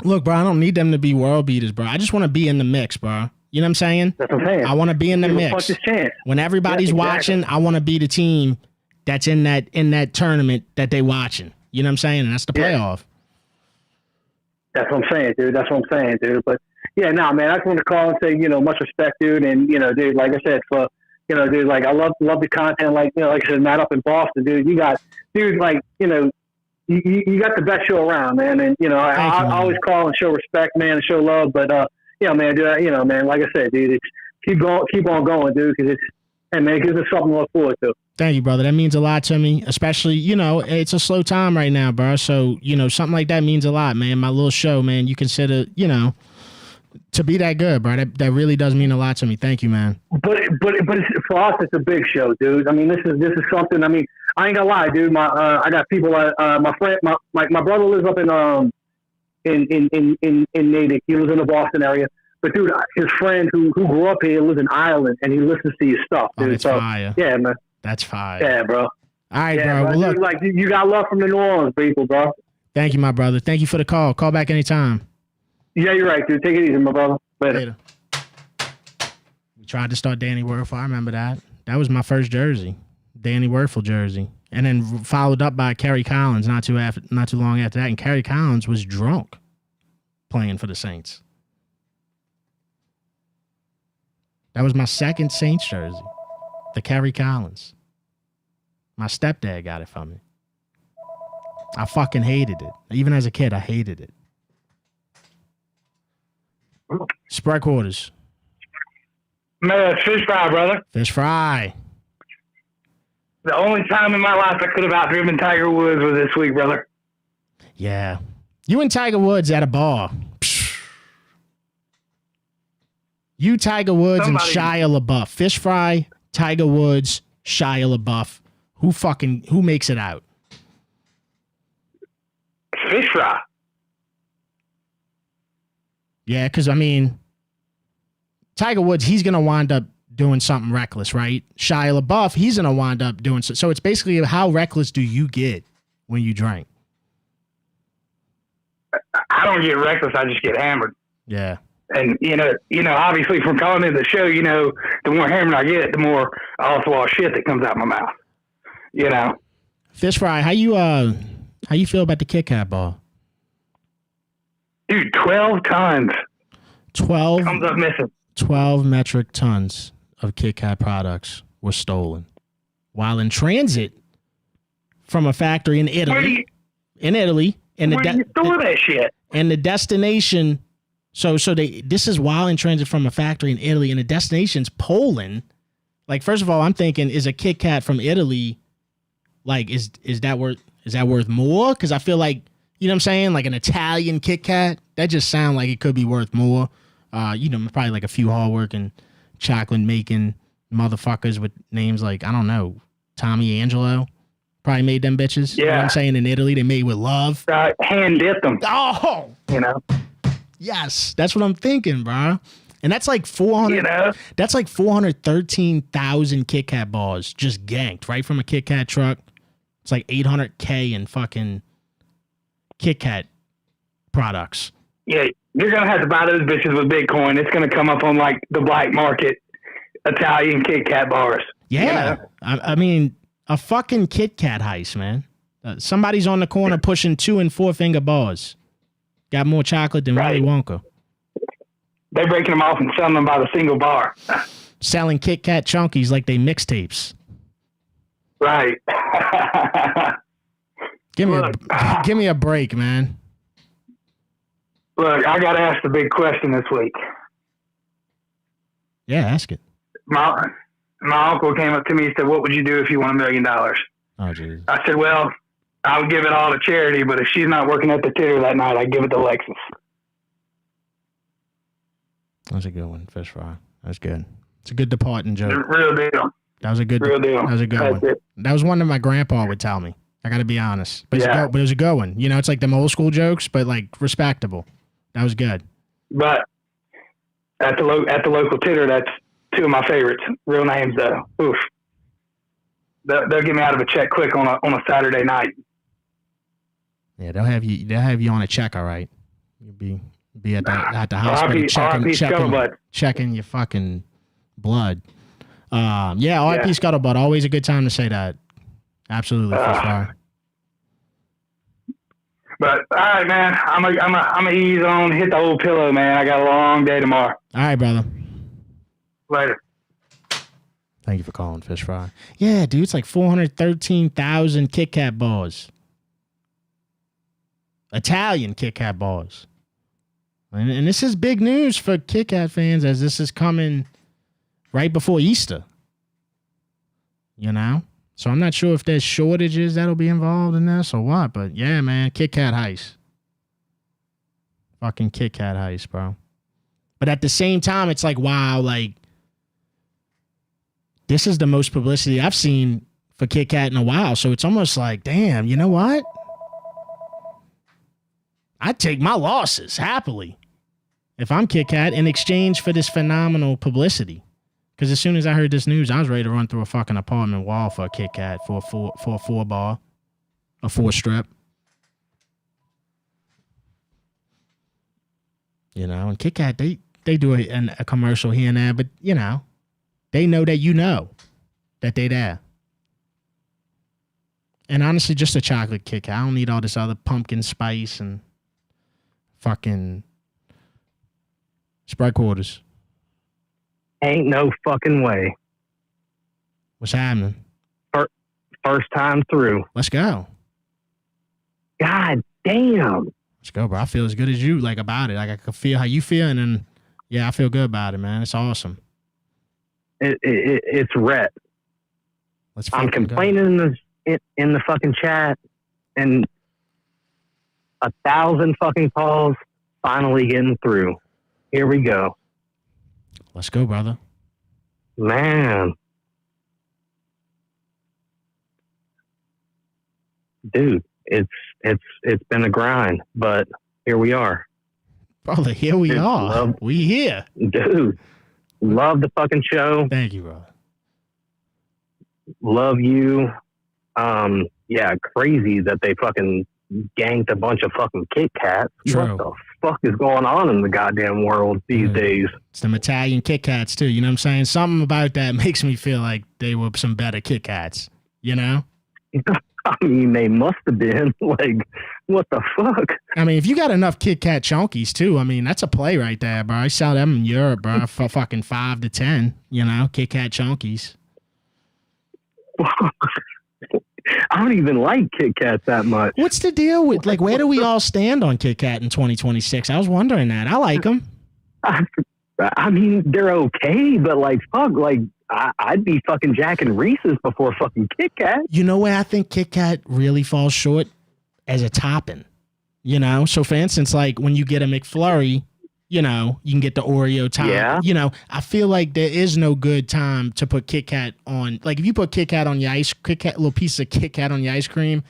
look, bro, I don't need them to be world beaters, bro. I just want to be in the mix, bro. You know what I'm saying? That's what I'm saying. I want to be in the mix. When everybody's watching, I want to be the team that's in that tournament that they watching. You know what I'm saying? And that's the playoff. That's what I'm saying, dude. That's what I'm saying, dude. But yeah, nah, man, I just want to call and say, much respect, dude. And, dude, like I said, dude, like I love the content. Like, like I said, Matt up in Boston, dude, you got, dude, like, you got the best show around, man. And, I always call and show respect, man, and show love. But, man, dude, man, like I said, dude, it's keep on going, dude, because man, it gives us something to look forward to. Thank you, brother. That means a lot to me, especially, it's a slow time right now, bro. So, something like that means a lot, man. My little show, man, you consider, to be that good, bro. That really does mean a lot to me. Thank you, man. But it's, for us, it's a big show, dude. I mean, this is something. I mean, I ain't gonna lie, dude. I got people. My friend, my brother lives up in Natick. He lives in the Boston area. But dude, his friend who grew up here lives in Ireland, and he listens to your stuff, dude. That's fire. Yeah, man. That's fire. Yeah, bro. All right, yeah, bro. Well, look, dude, like you got love from the New Orleans people, bro. Thank you, my brother. Thank you for the call. Call back anytime. Yeah, you're right, dude. Take it easy, my brother. Later. We tried to start Danny Werfel. I remember that. That was my first jersey, Danny Werfel jersey, and then followed up by Kerry Collins not too long after that. And Kerry Collins was drunk playing for the Saints. That was my second Saints jersey, the Kerry Collins. My stepdad got it for me. I fucking hated it. Even as a kid, I hated it. SpreadQuarters. Man, fish fry, brother. Fish fry. The only time in my life I could have outdriven Tiger Woods was this week, brother. Yeah. You and Tiger Woods at a bar. You, Tiger Woods, and Shia LaBeouf. Fish fry, Tiger Woods, Shia LaBeouf. Who makes it out? Fish fry. Yeah, because, I mean, Tiger Woods, he's going to wind up doing something reckless, right? Shia LaBeouf, he's going to wind up doing so it's basically how reckless do you get when you drink? I don't get reckless. I just get hammered. Yeah. And, obviously from calling in the show, the more hammered I get, the more all shit that comes out my mouth, Fish fry, how you feel about the Kit Kat ball? Dude, 12 tons. 12 comes up missing. 12 metric tons of Kit Kat products were stolen while in transit from a factory in Italy. in Italy. And where you store that shit? And the destination, this is while in transit from a factory in Italy, and the destination's Poland. Like, first of all, I'm thinking, is a Kit Kat from Italy, like, is that worth more? Because I feel like, you know what I'm saying, like an Italian Kit Kat, that just sounds like it could be worth more. Probably like a few hardworking chocolate making motherfuckers with names like, I don't know, Tommy Angelo probably made them bitches. Yeah. You know what I'm saying? In Italy, they made with love. Hand dipped them. Oh, yes, that's what I'm thinking, bro. And that's like 400. That's like 413,000 Kit Kat bars just ganked right from a Kit Kat truck. It's like $800K in fucking Kit Kat products. Yeah, you're gonna have to buy those bitches with Bitcoin. It's gonna come up on like the black market Italian Kit Kat bars. Yeah, I mean, a fucking Kit Kat heist, man. Somebody's on the corner pushing 2 and 4 finger bars. Got more chocolate than Willy Wonka. They're breaking them off and selling them by the single bar. Selling Kit Kat chunkies like they mixtapes. Right. Give me a break, man. Look, I got to ask the big question this week. Yeah, ask it. My uncle came up to me and said, "What would you do if you won $1 million?" Oh, jeez. I said, "Well, I would give it all to charity, but if she's not working at the theater that night, I'd give it to Lexus." That's a good one, fish fry. That's good. It's a good departing joke. Real deal. That was a good. Real deal. That was a good one. That was one that my grandpa would tell me. I got to be honest, but it was a good one. You know, it's like them old school jokes, but like respectable. That was good. But at the local theater, that's 2 of my favorites. Real names though. Oof. They'll get me out of a check quick on a Saturday night. Yeah, they'll have you on a check, all right. You'll be at the hospital checking your fucking blood. R.I.P. Scuttlebutt. Always a good time to say that. Absolutely, for sure. But all right, man. I'm a ease on, hit the old pillow, man. I got a long day tomorrow. All right, brother. Later. Thank you for calling, Fish Fry. Yeah, dude, it's like 413,000 Kit Kat bars. Italian Kit Kat bars. And this is big news for Kit Kat fans as this is coming right before Easter. You know? So I'm not sure if there's shortages that'll be involved in this or what, but yeah, man, Kit Kat heist. Fucking Kit Kat heist, bro. But at the same time, it's like, wow, like, this is the most publicity I've seen for Kit Kat in a while. So it's almost like, damn, you know what? I'd take my losses happily if I'm Kit Kat in exchange for this phenomenal publicity. Because as soon as I heard this news, I was ready to run through a fucking apartment wall for a Kit Kat for a 4 bar, a 4 strip. You know, and Kit Kat, they do a commercial here and there, but you know, they know that you know that they there. And honestly, just a chocolate Kit Kat. I don't need all this other pumpkin spice and fucking SpreadQuarters. Ain't no fucking way. What's happening? First time through. Let's go. God damn. Let's go, bro. I feel as good as you, like, about it. Like, I can feel how you feel, and then, yeah, I feel good about it, man. It's awesome. It's Rhett. I'm complaining in the fucking chat, and 1,000 fucking calls finally getting through. Here we go. Let's go, brother. Man. Dude, it's been a grind, but here we are. Brother, here we are. We here. Dude, love the fucking show. Thank you, brother. Love you. Yeah, crazy that they fucking ganked a bunch of fucking Kit Kats. True. What the fuck is going on in the goddamn world these days? It's them Italian Kit Kats too, you know what I'm saying? Something about that makes me feel like they were some better Kit Kats, you know? I mean, they must have been. Like, what the fuck? I mean, if you got enough Kit Kat chunkies too, I mean, that's a play right there, bro. I sell them in Europe, bro, for fucking 5 to 10, you know, Kit Kat chunkies. I don't even like Kit Kats that much. What's the deal with, like, where do we all stand on Kit Kat in 2026? I was wondering that. I like them. I mean, they're okay, but like, fuck, like, I'd be fucking jacking Reese's before fucking Kit Kat. You know where I think Kit Kat really falls short? As a topping, you know? So, for instance, like, when you get a McFlurry, you know, you can get the Oreo top. Yeah. You know, I feel like there is no good time to put Kit Kat on. Like, if you put Kit Kat on your little piece of Kit Kat on your ice cream,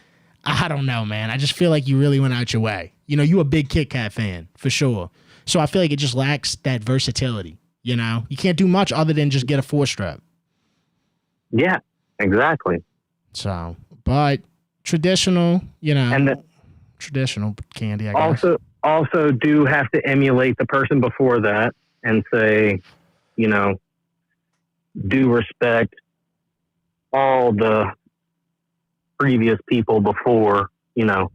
I don't know, man. I just feel like you really went out your way. You know, you a big Kit Kat fan, for sure. So I feel like it just lacks that versatility, you know? You can't do much other than just get a 4-strap. Yeah, exactly. So, but traditional, you know, and traditional candy, I guess. Also do have to emulate the person before that and say, you know, do respect all the previous people before, you know,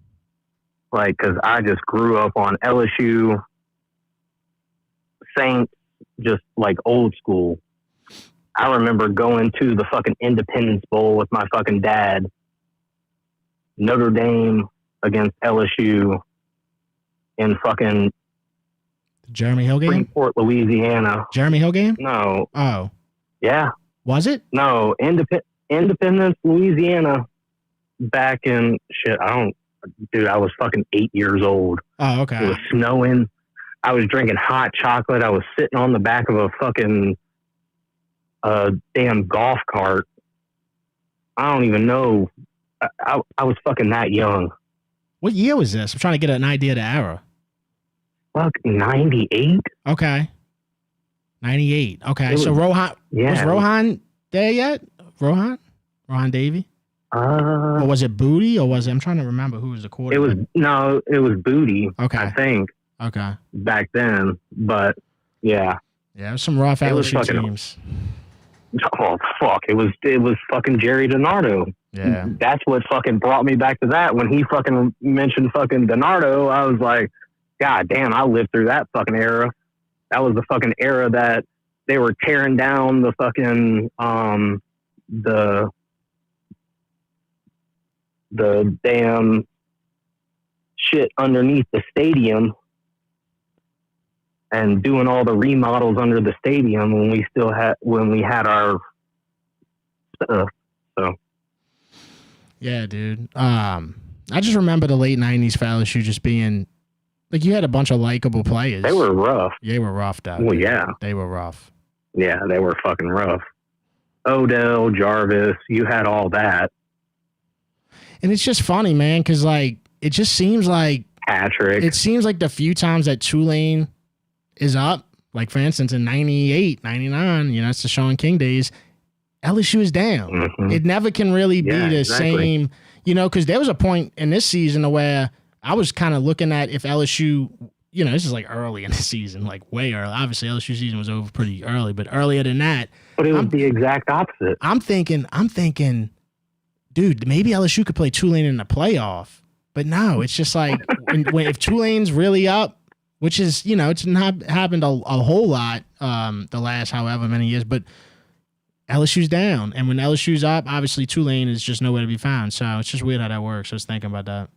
like, because I just grew up on LSU, Saints, just like old school. I remember going to the fucking Independence Bowl with my fucking dad, Notre Dame against LSU in fucking Jeremy Hill game? Freeport, Louisiana. Jeremy Hill game? No. Oh. Yeah. Was it? No. Independence, Louisiana, back in, shit, I was fucking 8 years old. Oh, okay. It was snowing. I was drinking hot chocolate. I was sitting on the back of a fucking damn golf cart. I don't even know. I was fucking that young. What year was this? I'm trying to get an idea of the era. Fuck, 98? Okay. 98. Okay. So Rohan, was Rohan there yet? Rohan Davey? Or was it Booty? Or was it, I'm trying to remember who was the quarterback. It was Booty. Okay. I think. Okay. Back then. But yeah. Yeah, it was some rough LSU teams. Oh fuck! It was fucking Jerry DiNardo. Yeah, that's what fucking brought me back to that. When he fucking mentioned fucking DiNardo, I was like, God damn! I lived through that fucking era. That was the fucking era that they were tearing down the fucking the damn shit underneath the stadium and doing all the remodels under the stadium when we had our stuff. So yeah, dude. I just remember the late 90s for LSU just being like, you had a bunch of likable players. They were rough. They were rough, though. Well, yeah. They were rough. Yeah, they were fucking rough. Odell, Jarvis, you had all that. And it's just funny, man, because like it just seems like Patrick. It seems like the few times that Tulane is up, like for instance in 98, 99, you know, it's the Sean King days, LSU is down. Mm-hmm. It never can really be the same, you know, because there was a point in this season where I was kind of looking at if LSU, you know, this is like early in the season, like way early. Obviously, LSU season was over pretty early, but earlier than that. But it was the exact opposite. I'm thinking, dude, maybe LSU could play Tulane in the playoff. But no, it's just like if Tulane's really up, which is, you know, it's not happened a whole lot the last however many years, but LSU's down. And when LSU's up, obviously Tulane is just nowhere to be found. So it's just weird how that works. I was thinking about that.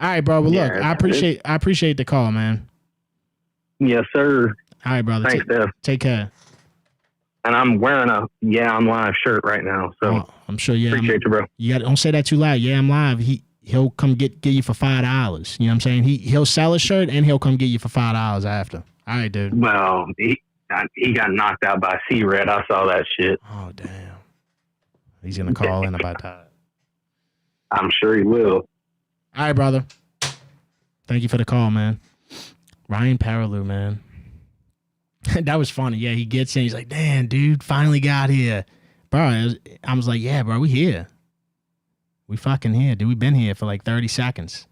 All right, bro. But look, I appreciate the call, man. Yes, sir. All right, brother. Thanks, Dave. Take care. And I'm wearing a I'm live shirt right now. So I'm sure appreciate you, bro. Don't say that too loud. Yeah, I'm live. He'll come get you for $5. You know what I'm saying? He'll sell a shirt and he'll come get you for $5 after. All right, dude. Well, he got knocked out by C-Red. I saw that shit. Oh, damn. He's going to call in about that. I'm sure he will. All right, brother. Thank you for the call, man. Ryan Paraloo, man. That was funny. Yeah, he gets in. He's like, damn, dude, finally got here. Bro, I was like, yeah, bro, we here. We fucking here, dude. We've been here for like 30 seconds.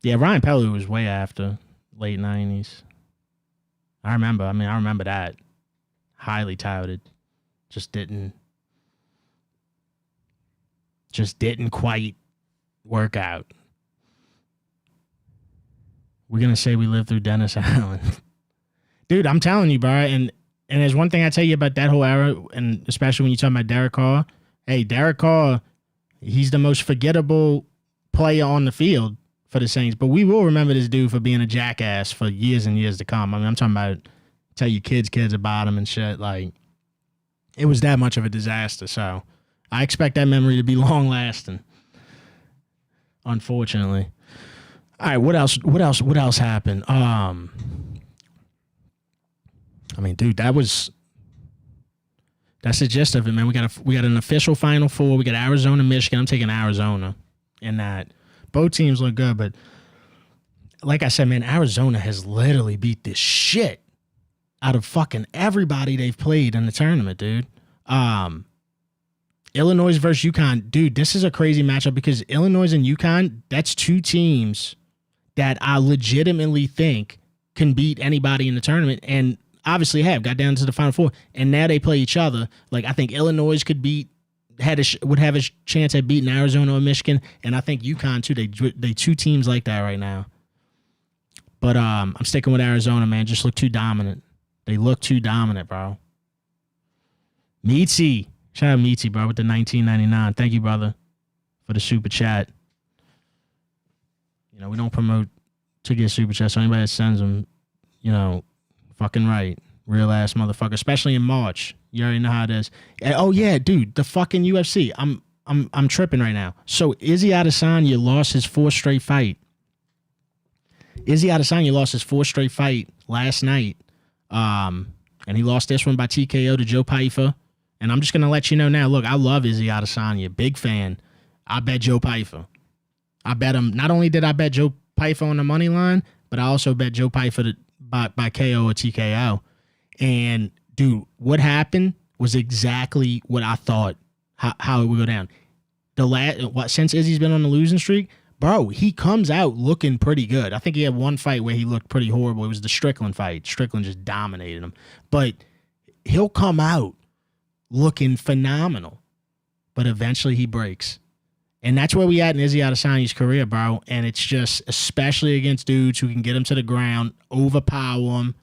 Yeah, Ryan Paraloo was way after late 90s. I remember that. Highly touted. Just didn't quite work out. We're going to say we lived through Dennis Allen. Dude, I'm telling you, bro, and And there's one thing I tell you about that whole era, and especially when you talk about Derek Carr. Hey, Derek Carr, he's the most forgettable player on the field for the Saints, but we will remember this dude for being a jackass for years and years to come. I mean, I'm talking about tell your kids about him and shit. Like, it was that much of a disaster. So I expect that memory to be long lasting. Unfortunately. All right, what else happened? I mean, dude, that's the gist of it, man. We got an official Final Four. We got Arizona, Michigan. I'm taking Arizona in that. Both teams look good, but like I said, man, Arizona has literally beat this shit out of fucking everybody they've played in the tournament, dude. Illinois versus Yukon. Dude, this is a crazy matchup because Illinois and Yukon, that's two teams that I legitimately think can beat anybody in the tournament, and obviously got down to the Final Four, and now they play each other. Like, I think Illinois would have a chance at beating Arizona or Michigan, and I think Yukon too. They two teams like that right now. But I'm sticking with Arizona, man. Just look too dominant. They look too dominant, bro. Meatsy. Shout out Meatsy, bro, with the $19.99. Thank you, brother, for the super chat. You know, we don't promote to get super chats, so anybody that sends them, you know, fucking right. Real ass motherfucker, especially in March. You already know how it is. Oh yeah, dude, the fucking UFC. I'm tripping right now. So Izzy Adesanya lost his fourth straight fight. Izzy Adesanya lost his fourth straight fight last night. And he lost this one by TKO to Joe Pyfer. And I'm just gonna let you know now. Look, I love Izzy Adesanya, big fan. I bet Joe Pyfer. I bet him. Not only did I bet Joe Pyfer on the money line, but I also bet Joe Pyfer by KO or TKO. And dude, what happened was exactly what I thought how it would go down. Since Izzy's been on the losing streak, bro, he comes out looking pretty good. I think he had one fight where he looked pretty horrible. It was the Strickland fight. Strickland just dominated him. But he'll come out looking phenomenal. But eventually he breaks. And that's where we at in Izzy Adesanya's career, bro. And it's just, especially against dudes who can get him to the ground, overpower him.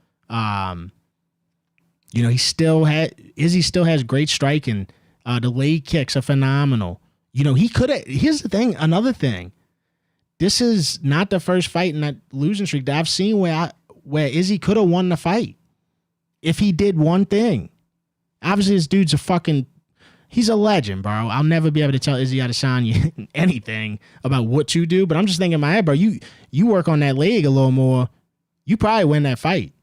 You know, Izzy still has great striking. The leg kicks are phenomenal. You know, he could have. Here's the thing. Another thing. This is not the first fight in that losing streak that I've seen where Izzy could have won the fight if he did one thing. Obviously, this dude's he's a legend, bro. I'll never be able to tell Izzy Adesanya anything about what to do, but I'm just thinking in my head, bro, you work on that leg a little more, you probably win that fight.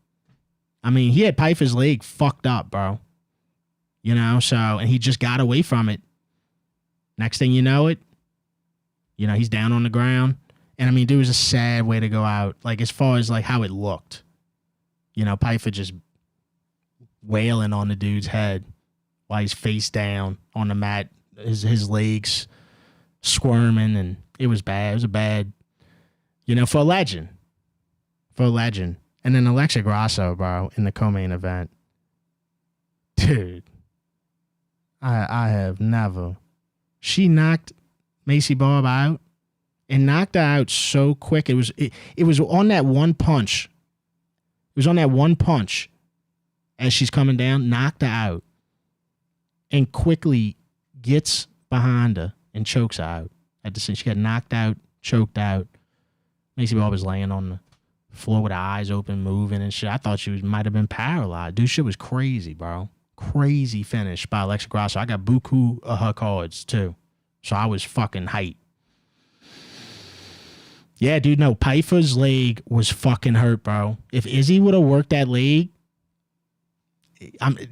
I mean, he had Pyfer's leg fucked up, bro. You know, and he just got away from it. Next thing you know he's down on the ground. And I mean, dude, it was a sad way to go out. Like, as far as like how it looked. You know, Pyfer just wailing on the dude's head while he's face down on the mat, his legs squirming, and it was bad. It was a bad, for a legend. And then Alexa Grasso, bro, in the co-main event. Dude, I have never. She knocked Macy Barb out and knocked her out so quick. It was on that one punch. It was on that one punch as she's coming down, knocked her out, and quickly gets behind her and chokes her out. She got knocked out, choked out. Macy Barb was laying on the floor with her eyes open, moving and shit. I thought she might have been paralyzed. Dude, shit was crazy, bro. Crazy finish by Alexa Grasso. I got buku of her cards, too. So I was fucking hyped. Yeah, dude, no. Pyfer's leg was fucking hurt, bro. If Izzy would have worked that leg,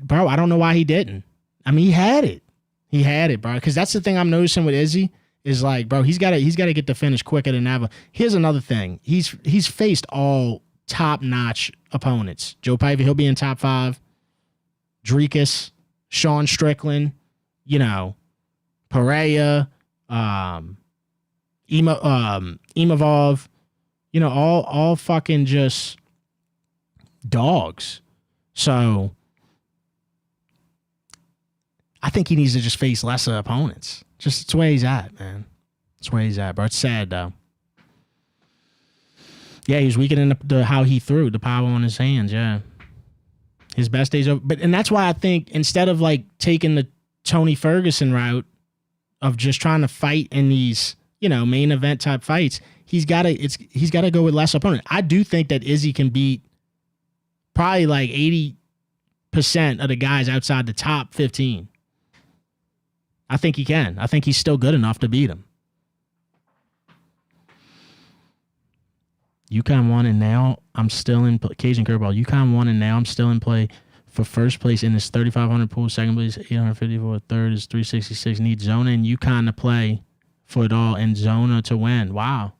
bro, I don't know why he didn't. I mean, he had it. He had it, bro. Because that's the thing I'm noticing with Izzy is like, bro, he's got to get the finish quicker than ever. Here's another thing. He's faced all top-notch opponents. Joe Pyfer, he'll be in top 5. Drekus, Sean Strickland, Pereira, Imavov, all fucking just dogs. So I think he needs to just face lesser opponents. Just it's where he's at, man. It's where he's at, bro. It's sad though. Yeah, he was weakening the how he threw, the power on his hands. Yeah, His best days over. And that's why I think instead of like taking the Tony Ferguson route of just trying to fight in these, main event type fights, he's got to go with less opponent. I do think that Izzy can beat probably like 80% of the guys outside the top 15. I think he can. I think he's still good enough to beat him. Yukon won, and now I'm still in Cajun Curveball. Yukon won, and now I'm still in play for first place in this 3,500 pool. Second place, 854. Third is 366. Need Zona and Yukon to play for it all, and Zona to win. Wow.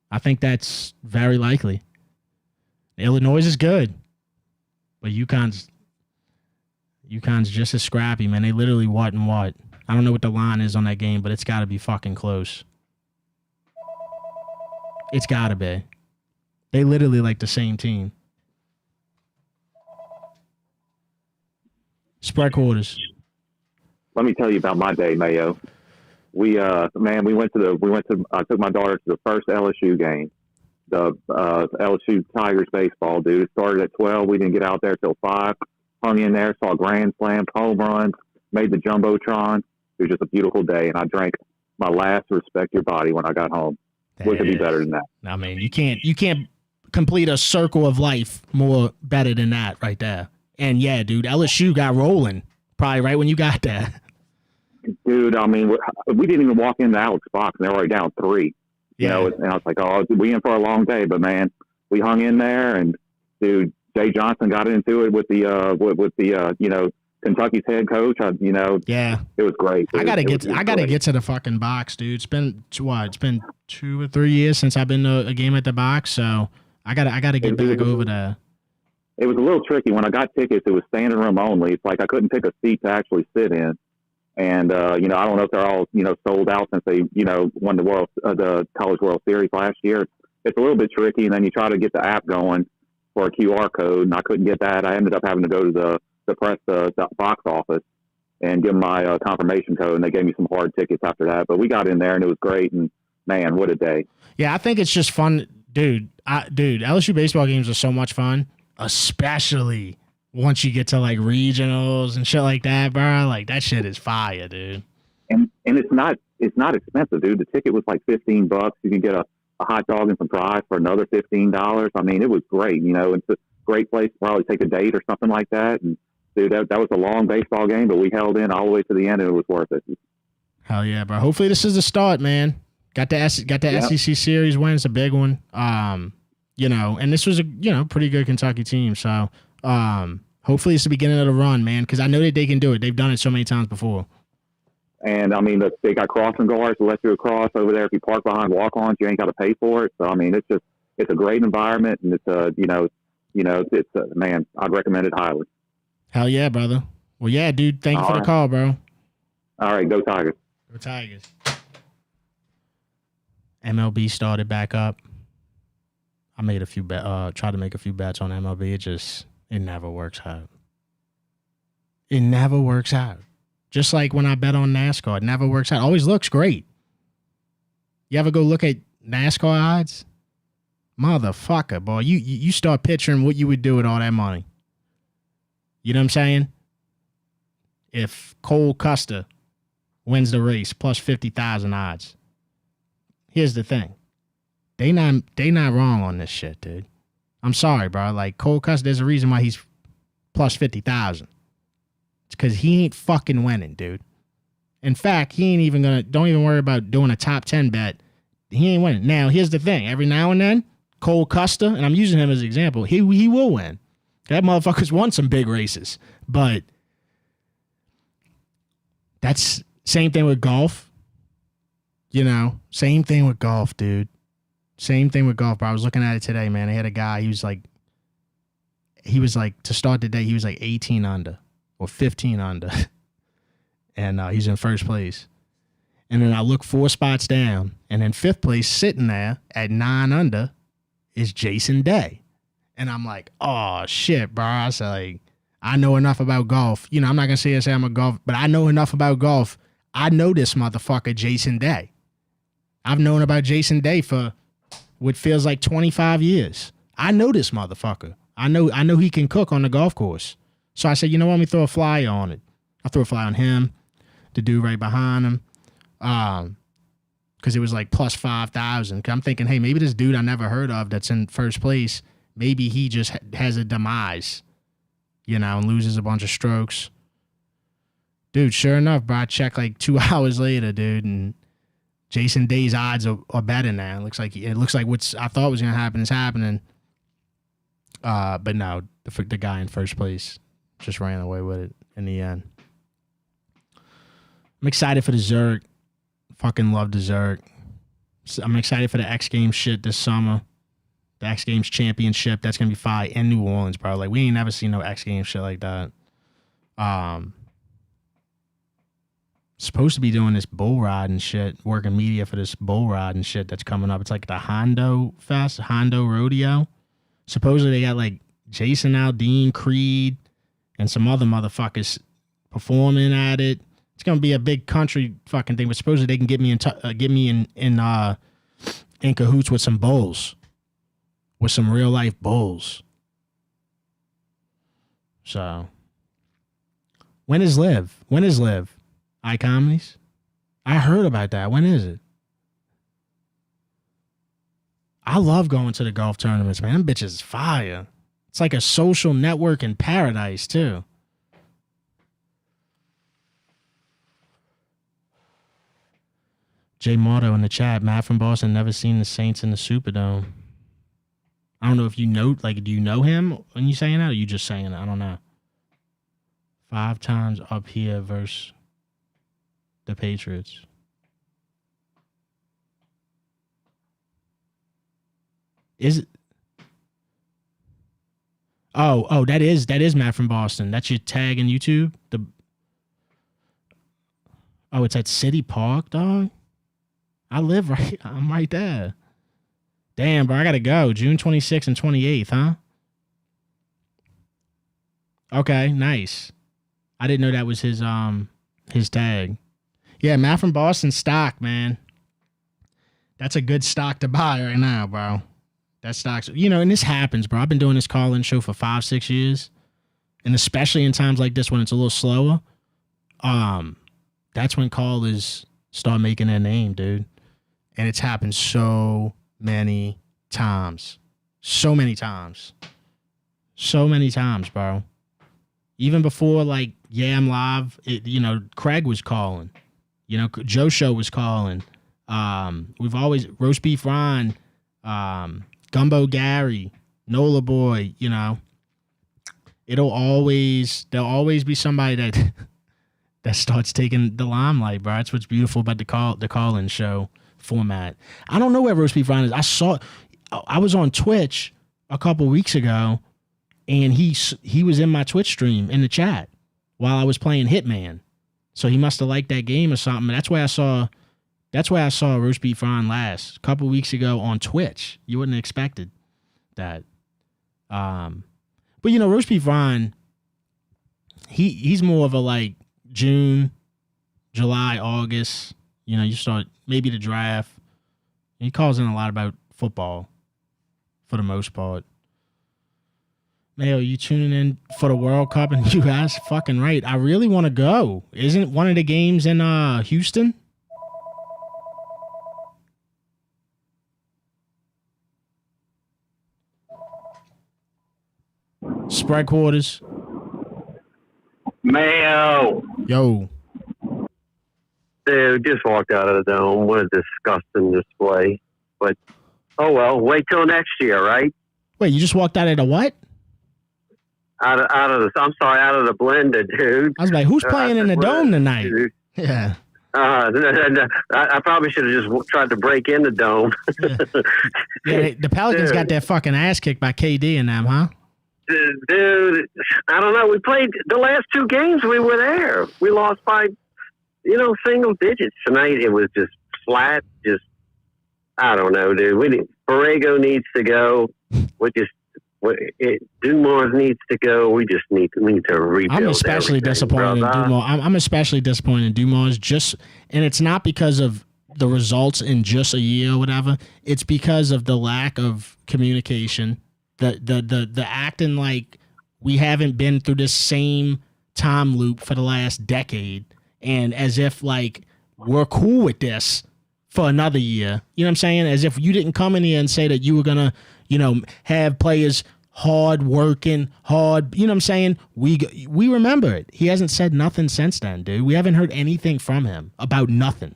I think that's very likely. Illinois is good, but Yukon's just as scrappy, man. They literally what and what. I don't know what the line is on that game, but it's got to be fucking close. It's got to be. They literally like the same team. SpreadQuarters. Let me tell you about my day, Mayo. I took my daughter to the first LSU game, the LSU Tigers baseball, dude. It started at 12. We didn't get out there till 5. Hung in there, saw grand slams, home runs, made the Jumbotron. It was just a beautiful day, and I drank my last Respect Your Body when I got home. What could be better than that? I mean, you can't complete a circle of life more better than that right there. And yeah, dude, LSU got rolling probably right when you got there. Dude, I mean, we didn't even walk into Alex's box, and they were already down 3. And I was like, oh, we in for a long day. But man, we hung in there, and dude, Jay Johnson got into it with the Kentucky's head coach. It was great. Dude. I gotta get to the fucking box, dude. It's been 2 or 3 years since I've been to a game at the box, so I gotta get back over there. It was a little tricky when I got tickets. It was standing room only. It's like I couldn't pick a seat to actually sit in, and I don't know if they're all sold out since they won the College World Series last year. It's a little bit tricky, and then you try to get the app going for a QR code, and I couldn't get that. I ended up having to go to the box office and give them my confirmation code, and they gave me some hard tickets after that. But we got in there, and it was great, and man, what a day. Yeah, I think it's just fun. Dude, LSU baseball games are so much fun, especially once you get to like regionals and shit like that, bro. Like that shit is fire, dude. And it's not expensive, dude. The ticket was like $15. You can get a hot dog and some fries for another $15. I mean, it was great. It's a great place to probably take a date or something like that. And dude, that was a long baseball game, but we held in all the way to the end, and it was worth it. Hell yeah, bro. Hopefully this is the start, man. Got the SEC series win. It's a big one. And this was a pretty good Kentucky team. So hopefully it's the beginning of the run, man, because I know that they can do it. They've done it so many times before. And I mean, they got crossing guards to let you across over there. If you park behind walk-ons, you ain't got to pay for it. So I mean, it's a great environment, and it's man, I'd recommend it highly. Hell yeah, brother. Well, yeah, dude. Thank you for the call, bro. All right, go Tigers. Go Tigers. MLB started back up. I made a few tried to make a few bets on MLB. It never works out. It never works out. Just like when I bet on NASCAR, it never works out. It always looks great. You ever go look at NASCAR odds? Motherfucker, boy. You start picturing what you would do with all that money. You know what I'm saying? If Cole Custer wins the race plus 50,000 odds. Here's the thing. They not wrong on this shit, dude. I'm sorry, bro. Like Cole Custer, there's a reason why he's plus 50,000. It's because he ain't fucking winning, dude. In fact, he ain't even don't even worry about doing a top 10 bet. He ain't winning. Now, here's the thing. Every now and then, Cole Custer, and I'm using him as an example, he will win. That motherfucker's won some big races. But that's same thing with golf. Same thing with golf, dude. Same thing with golf, bro. I was looking at it today, man. I had a guy, he was like, to start the day, he was like 18 under or 15 under. And he's in first place. And then I look 4 spots down, and in 5th place, sitting there at 9 under, is Jason Day. And I'm like, oh, shit, bro. I was like, I know enough about golf. I'm not going to say I'm a golf, but I know enough about golf. I know this motherfucker, Jason Day. I've known about Jason Day for what feels like 25 years. I know this motherfucker. I know he can cook on the golf course. So I said, you know what, let me throw a flyer on it. I threw a flyer on him, the dude right behind him, because it was like plus 5,000. I'm thinking, hey, maybe this dude I never heard of that's in first place, maybe he just has a demise, and loses a bunch of strokes. Dude, sure enough, bro, I checked like 2 hours later, dude, and Jason Day's odds are better now. It looks like what I thought was going to happen is happening. But no, the guy in first place just ran away with it in the end. I'm excited for the Zerg. Fucking love the Zerg. I'm excited for the X Games shit this summer. The X Games championship. That's going to be fire in New Orleans, bro. Like, we ain't never seen no X Games shit like that. Supposed to be doing this bull ride and shit, working media for this bull ride and shit that's coming up. It's like the Hondo Fest, Hondo Rodeo. Supposedly they got like Jason Aldean, Creed, and some other motherfuckers performing at it. It's gonna be a big country fucking thing, but supposedly they can get me in cahoots with some bulls, with some real life bulls. So, when is Live? iComedies? I heard about that. When is it? I love going to the golf tournaments, man. Them bitches is fire. It's like a social network in paradise, too. Jay Marto in the chat. Matt from Boston, never seen the Saints in the Superdome. I don't know if you know, like, do you know him when you saying that, or you just saying that? I don't know. 5 times up here versus the Patriots. Is it? Oh, that is Matt from Boston. That's your tag in YouTube. It's at City Park, dog. I'm right there. Damn, bro, I gotta go. June 26th and 28th, huh? Okay, nice. I didn't know that was his tag. Yeah, Matt from Boston stock, man. That's a good stock to buy right now, bro. That stock's, and this happens, bro. I've been doing this call-in show for 5-6 years, and especially in times like this when it's a little slower, that's when callers start making their name, dude. And it's happened so many times. So many times, bro. Even before, like, I'm live, Craig was calling. Joe Show was calling. We've always, Roast Beef Ron, Gumbo Gary, Nola Boy, there'll always be somebody that starts taking the limelight, bro. That's what's beautiful about the call-in show format. I don't know where Roast Beef Ron is. I was on Twitch a couple weeks ago, and he was in my Twitch stream in the chat while I was playing Hitman. So he must have liked that game or something. That's where I saw Roast Beef Ron last, a couple weeks ago on Twitch. You wouldn't have expected that. But Roast Beef Ron, he's more of a like June, July, August. You start maybe the draft. He calls in a lot about football for the most part. Mayo, you tuning in for the World Cup in the U.S.? Fucking right. I really want to go. Isn't one of the games in Houston? SpreadQuarters. Mayo. Yo. Dude, just walked out of the dome. What a disgusting display. But, oh well, wait till next year, right? Wait, you just walked out of the what? Out of the blender, dude. I was like, who's playing in the dome tonight? Dude. Yeah. I probably should have just tried to break in the dome. Yeah, the Pelicans got their fucking ass kicked by KD and them, huh? Dude, I don't know. We played the last 2 games. We were there. We lost by, single digits. Tonight it was just flat. I don't know, dude. Borrego needs to go. Dumas needs to go. We just need to rebuild. I'm especially disappointed in Dumas. I'm especially disappointed in Dumas. And it's not because of the results in just a year or whatever. It's because of the lack of communication The acting like we haven't been through this same time loop for the last decade, and as if like we're cool with this for another year. You know what I'm saying? As if you didn't come in here and say that you were gonna, have players hard working, hard. You know what I'm saying? We remember it. He hasn't said nothing since then, dude. We haven't heard anything from him about nothing.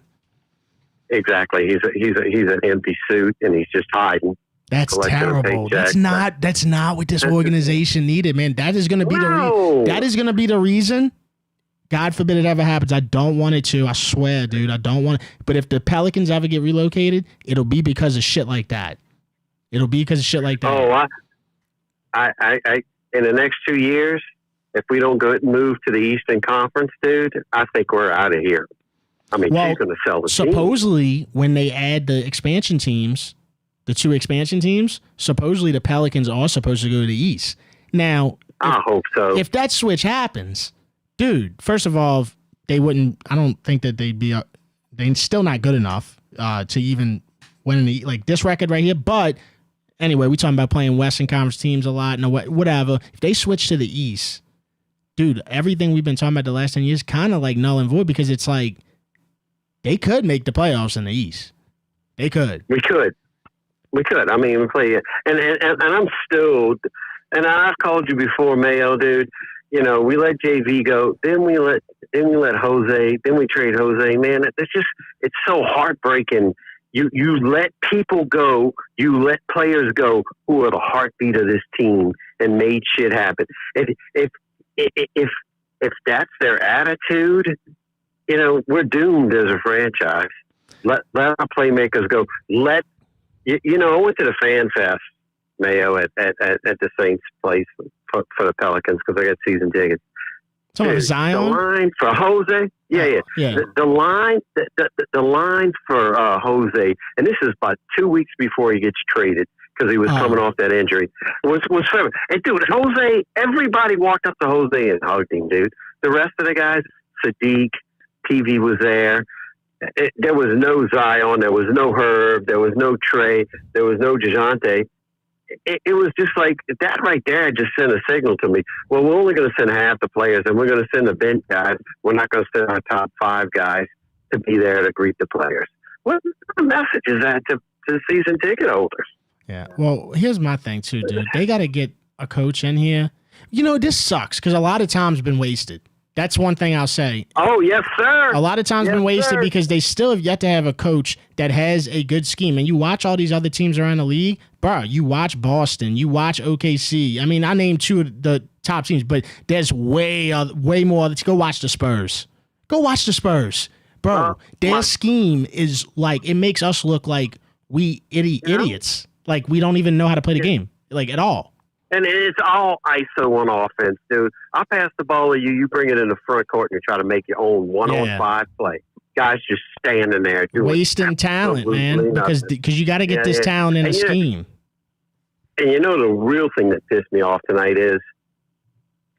Exactly. He's an empty suit, and he's just hiding. That's terrible. That's not what this organization needed, man. That is going to be the reason. God forbid it ever happens. I don't want it to. I swear, dude. I don't want it. But if the Pelicans ever get relocated, it'll be because of shit like that. Oh, I in the next 2 years, if we don't move to the Eastern Conference, dude, I think we're out of here. I mean, she's going to sell the supposedly, when they add the expansion teams, the 2 expansion teams, supposedly the Pelicans are supposed to go to the East. Now, I hope so. If that switch happens, dude, first of all, they wouldn't. I don't think that they'd be. They're still not good enough to even win like this record right here. But anyway, we're talking about playing Western Conference teams a lot. No, whatever. If they switch to the East, dude, everything we've been talking about the last 10 years kind of like null and void, because it's like they could make the playoffs in the East. They could. We could. I mean, we play it, and I'm stoked. And I've called you before, Mayo, dude. We let JV go, then we let Jose, then we trade Jose. Man, it's so heartbreaking. You let people go, you let players go who are the heartbeat of this team and made shit happen. If that's their attitude, we're doomed as a franchise. Let our playmakers go. I went to the Fan Fest, Mayo, at the Saints place for the Pelicans because I got season tickets. Zion? The line for Jose, yeah. The line for Jose, and this is about 2 weeks before he gets traded because he was coming off that injury. Was fair. And dude, Jose, everybody walked up to Jose and hugged him, dude. The rest of the guys, Sadiq, TV was there. There was no Zion, there was no Herb, there was no Trey, there was no DeJounte. It was just like that right there just sent a signal to me. Well, we're only going to send half the players, and we're going to send the bench guys. We're not going to send our top 5 guys to be there to greet the players. What message is that to season ticket holders? Yeah. Well, here's my thing too, dude. They got to get a coach in here. This sucks because a lot of time's been wasted. That's one thing I'll say. Oh, yes, sir. A lot of time's been wasted because they still have yet to have a coach that has a good scheme. And you watch all these other teams around the league, bro, you watch Boston, you watch OKC. I mean, I named 2 of the top teams, but there's way more. Let's go watch the Spurs. Go watch the Spurs. Bro, their scheme is like, it makes us look like we idiots. Like we don't even know how to play the game, like at all. And it's all ISO on offense, dude. I pass the ball to you, you bring it in the front court and you try to make your own 1-on-5 play. Guys just standing there doing wasting talent, man, because you got to get this talent in a scheme. And the real thing that pissed me off tonight is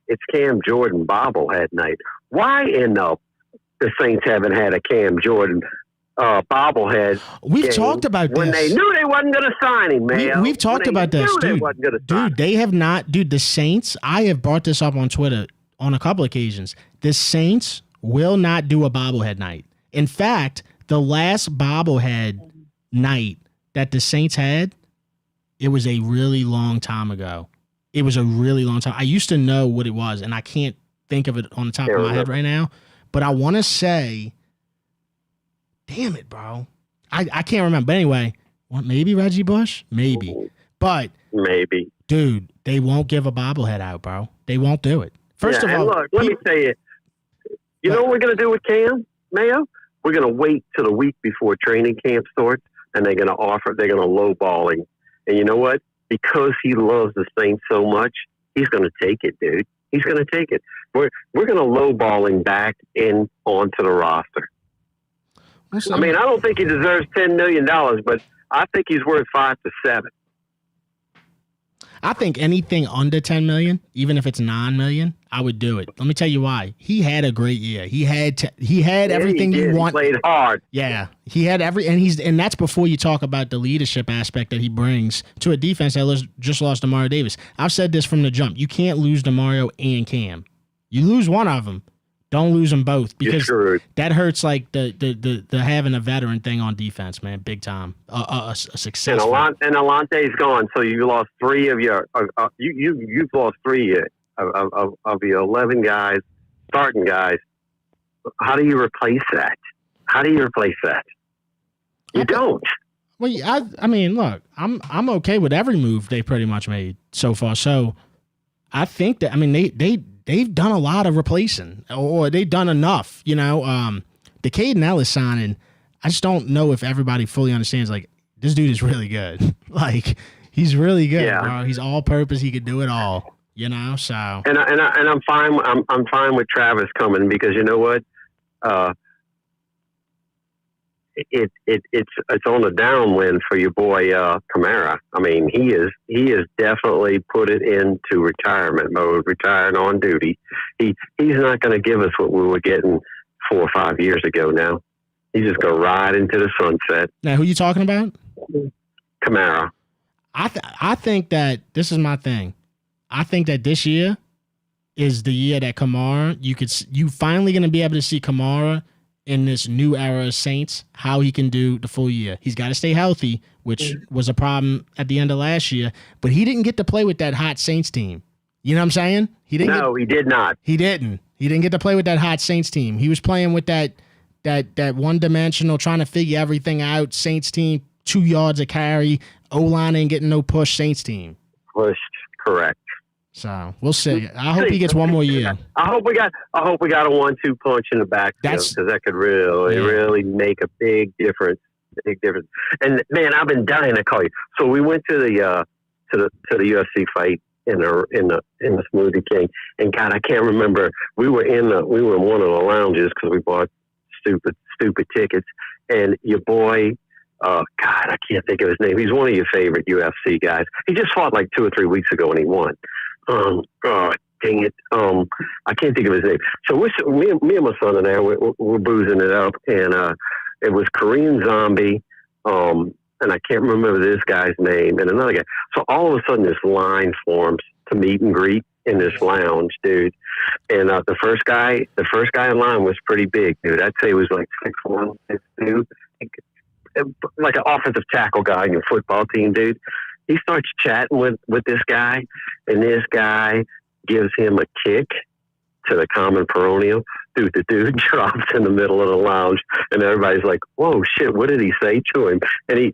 it's Cam Jordan bobblehead night. Why in the Saints haven't had a Cam Jordan bobblehead? We've talked about this. When they knew they wasn't going to sign him, man. We've talked about this, dude. They have not. Dude, the Saints, I have brought this up on Twitter on a couple occasions. The Saints will not do a bobblehead night. In fact, the last bobblehead night that the Saints had, it was a really long time ago. It was a really long time. I used to know what it was, and I can't think of it on the top of my head right now. But I want to say, damn it, bro. I can't remember. But anyway, maybe Reggie Bush? Maybe. But, maybe. Dude, they won't give a bobblehead out, bro. They won't do it. First of all, look, let me tell you, know what we're going to do with Cam, Mayo? We're going to wait till the week before training camp starts, and they're going to lowball him. And you know what? Because he loves the Saints so much, he's going to take it, dude. He's going to take it. We're going to lowball him back in onto the roster. I mean, I don't think he deserves $10 million, but I think he's worth 5 to 7. I think anything under 10 million, even if it's 9 million, I would do it. Let me tell you why. He had a great year. He had everything you want. He played hard. Yeah, he had and that's before you talk about the leadership aspect that he brings to a defense that just lost Demario Davis. I've said this from the jump. You can't lose Demario and Cam. You lose one of them. Don't lose them both, because that hurts like the having a veteran thing on defense, man, big time. A success. And Alante's gone, so you lost 3 of your. You've lost 3 of your 11 guys, starting guys. How do you replace that? You don't. Well, I mean, look, I'm okay with every move they pretty much made so far. So I think that they've done a lot of replacing, or they've done enough. The Caden Ellis signing, I just don't know if everybody fully understands. Like, this dude is really good. Like, he's really good, bro. He's all purpose. He could do it all. So. And I'm fine. I'm fine with Travis coming, because you know what? It's on a downwind for your boy Kamara. I mean, he is definitely put it into retirement mode, retiring on duty. He's not going to give us what we were getting 4 or 5 years ago. Now he's just going to ride into the sunset. Now, who you talking about? Kamara. I think that this is my thing. I think that this year is the year that Kamara, you finally going to be able to see Kamara in this new era of Saints, how he can do the full year. He's got to stay healthy, which was a problem at the end of last year, but he didn't get to play with that hot Saints team. You know what I'm saying? He did not. He didn't get to play with that hot Saints team. He was playing with that one-dimensional, trying to figure everything out Saints team, 2 yards of carry, O-line ain't getting no push Saints team. Pushed, correct. So we'll see. I hope he gets one more year. I hope we got a 1-2 punch in the back, because that could really make a big difference. And man, I've been dying to call you. So we went to the UFC fight in the Smoothie King, and God, I can't remember. We were in one of the lounges because we bought stupid tickets, and your boy. God, I can't think of his name. He's one of your favorite UFC guys. He just fought like 2 or 3 weeks ago and he won. God, dang it. I can't think of his name. So me and my son and I, we're boozing it up, and it was Korean Zombie, and I can't remember this guy's name, and another guy. So all of a sudden, this line forms to meet and greet in this lounge, dude. And the first guy in line was pretty big, dude. I'd say he was like 6'1", 6'2", like an offensive tackle guy in your football team, dude. He starts chatting with this guy, and this guy gives him a kick to the common peroneal. Dude, the dude drops in the middle of the lounge, and everybody's like, "Whoa, shit! What did he say to him?" And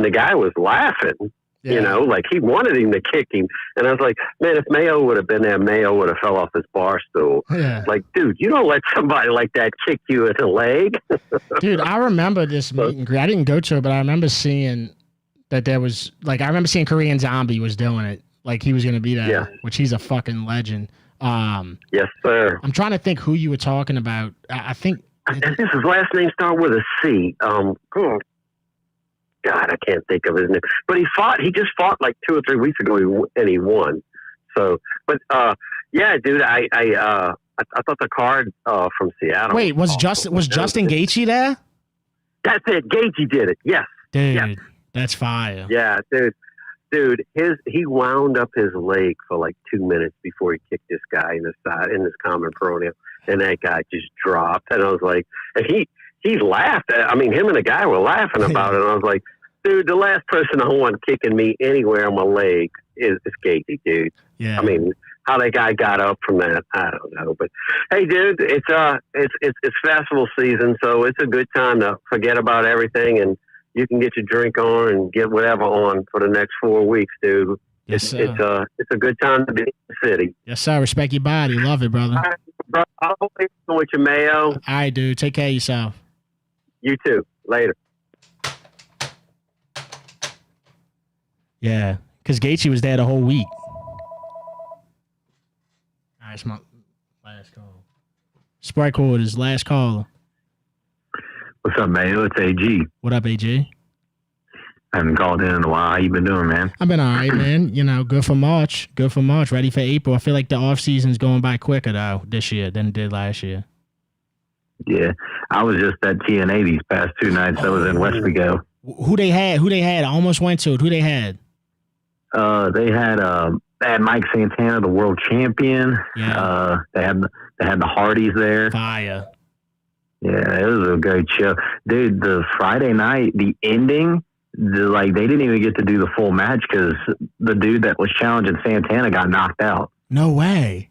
the guy was laughing. Yeah. Like he wanted him to kick him. And I was like, man, if Mayo would have been there, Mayo would have fell off his bar stool. Yeah. Like, dude, you don't let somebody like that kick you in the leg. Dude, I remember this meet and greet. I didn't go to it, but I remember seeing that there was, like, I remember seeing Korean Zombie was doing it. Like, he was going to be there, which he's a fucking legend. Yes, sir. I'm trying to think who you were talking about. I think his last name started with a C. God, I can't think of his name. But he just fought like 2 or 3 weeks ago, and he won. So, but yeah, dude, I thought the card from Seattle. Wait, was Justin Gaethje there? That's it. Gaethje did it. Yes, dude, that's fire. Yeah, dude, he wound up his leg for like 2 minutes before he kicked this guy in the side in this common peroneal, and that guy just dropped. And I was like, and he laughed. I mean, him and the guy were laughing about it. And I was like, dude, the last person I want kicking me anywhere on my leg is Gaethje, dude. Yeah. I mean, how that guy got up from that, I don't know. But hey, dude, it's festival season, so it's a good time to forget about everything, and you can get your drink on and get whatever on for the next 4 weeks, dude. Yes, sir. It's a good time to be in the city. Yes, sir. Respect your body. Love it, brother. All right, bro. I'll be with you, Mayo. All right, dude. Take care of yourself. You too. Later. Yeah, because Gaethje was there the whole week. All right, it's my last call. SpreadQuarters, last caller. What's up, Mayo? It's AG. What up, AG? Haven't called in a while. How you been doing, man? I've been all right, man. You know, good for March. Good for March. Ready for April. I feel like the off season's going by quicker though this year than it did last year. Yeah, I was just at TNA these past 2 nights. I was in Westfield. Who they had? I almost went to it. Who they had? They had Mike Santana, the world champion. Yeah. They had the Hardys there. Fire. Yeah, it was a great show, dude. The Friday night, the ending, they didn't even get to do the full match because the dude that was challenging Santana got knocked out. No way.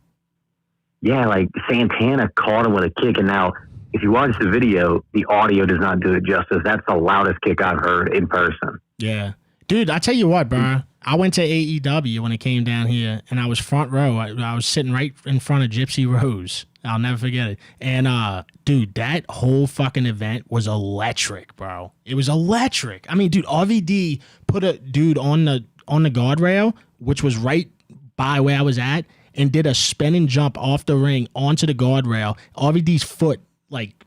Yeah, like Santana caught him with a kick, and now if you watch the video, the audio does not do it justice. That's the loudest kick I've heard in person. Yeah. Dude, I tell you what, bro. I went to AEW when it came down here, and I was front row. I was sitting right in front of Gypsy Rose. I'll never forget it. And, dude, that whole fucking event was electric, bro. It was electric. I mean, dude, RVD put a dude on the guardrail, which was right by where I was at, and did a spinning jump off the ring onto the guardrail. RVD's foot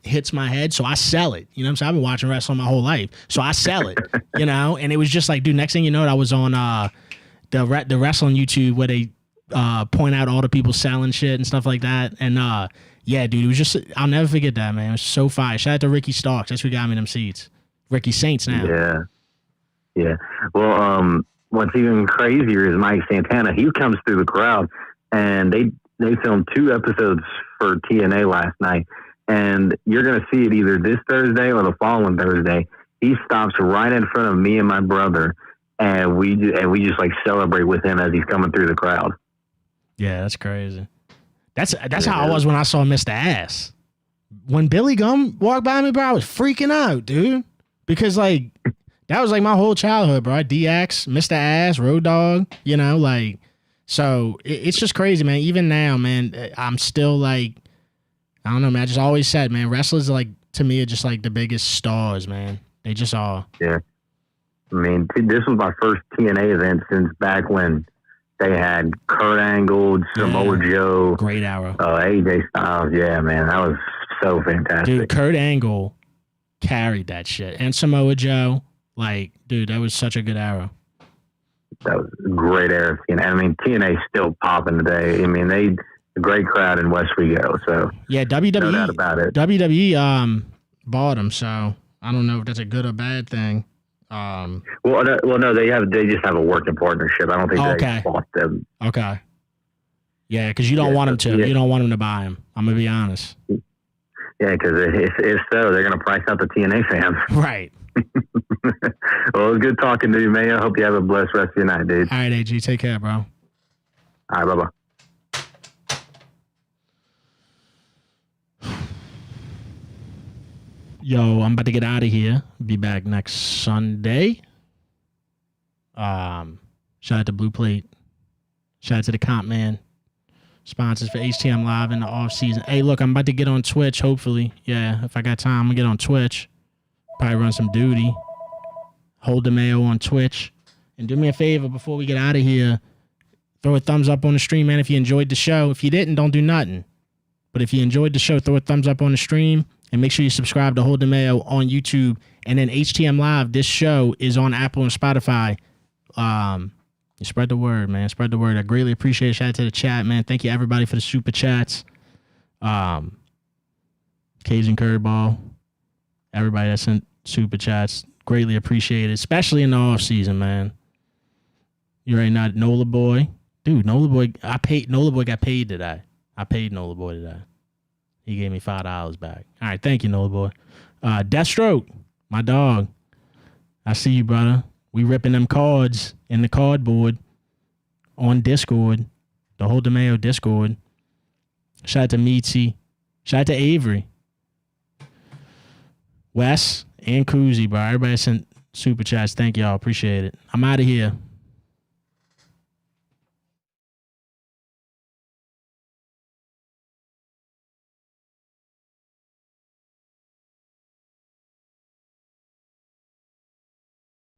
hits my head, so I sell it. You know what I'm saying? I've been watching wrestling my whole life, so I sell it. You know, and it was just like, dude, next thing you know, I was on the wrestling YouTube where they point out all the people selling shit and stuff like that. And yeah, dude, it was just, I'll never forget that, man. It was so fire. Shout out to Ricky Starks. That's who got me them seats. Ricky Saints now. Yeah. Well, what's even crazier is Mike Santana. He comes through the crowd, and they filmed 2 episodes for TNA last night. And you're going to see it either this Thursday or the following Thursday. He stops right in front of me and my brother, and we just celebrate with him as he's coming through the crowd. Yeah, that's crazy. That's how I was when I saw Mr. Ass. When Billy Gum walked by me, bro, I was freaking out, dude. Because that was my whole childhood, bro. DX, Mr. Ass, Road Dogg, you know, so it's just crazy, man. Even now, man, I'm still I don't know, man. I just always said, man, wrestlers to me are just the biggest stars, man. They just are. Yeah. I mean, this was my first TNA event since back when they had Kurt Angle, Samoa Joe. Great arrow. AJ Styles. Yeah, man. That was so fantastic. Dude, Kurt Angle carried that shit. And Samoa Joe. Dude, that was such a good arrow. That was a great era. And I mean, TNA's still popping today. I mean, a great crowd in West Wego, so yeah, WWE, no doubt about it. WWE bought them, so I don't know if that's a good or bad thing. No, they just have a working partnership. I don't think they bought them. Okay. Yeah, because you don't want them to. Yeah. You don't want them to buy them. I'm gonna be honest. Yeah, because if so, they're gonna price out the TNA fans. Right. Well, it was good talking to you, Mayo. I hope you have a blessed rest of your night, dude. All right, AG, take care, bro. All right, bye-bye. Yo, I'm about to get out of here. Be back next Sunday. Shout out to Blue Plate. Shout out to the Compman. Sponsors for HTM Live in the off season. Hey, look, I'm about to get on Twitch, hopefully. Yeah, if I got time, I'm going to get on Twitch. Probably run some duty. Hold the Mayo on Twitch. And do me a favor before we get out of here. Throw a thumbs up on the stream, man, if you enjoyed the show. If you didn't, don't do nothing. But if you enjoyed the show, throw a thumbs up on the stream. And make sure you subscribe to Hold the Mayo on YouTube. And then HTM Live, this show is on Apple and Spotify. You spread the word, man. Spread the word. I greatly appreciate it. Shout out to the chat, man. Thank you, everybody, for the super chats. Cajun Curveball. Everybody that sent super chats. Greatly appreciate it. Especially in the off season, man. You already know Nola Boy. Dude, Nola Boy, Nola Boy got paid today. I paid Nola Boy today. He gave me $5 back. All right, thank you, Nola Boy. Deathstroke, my dog. I see you, brother. We ripping them cards in the cardboard on Discord, the Hold the Mayo Discord. Shout out to Meatsy. Shout out to Avery. Wes and Koozie, bro. Everybody sent super chats. Thank y'all. Appreciate it. I'm out of here.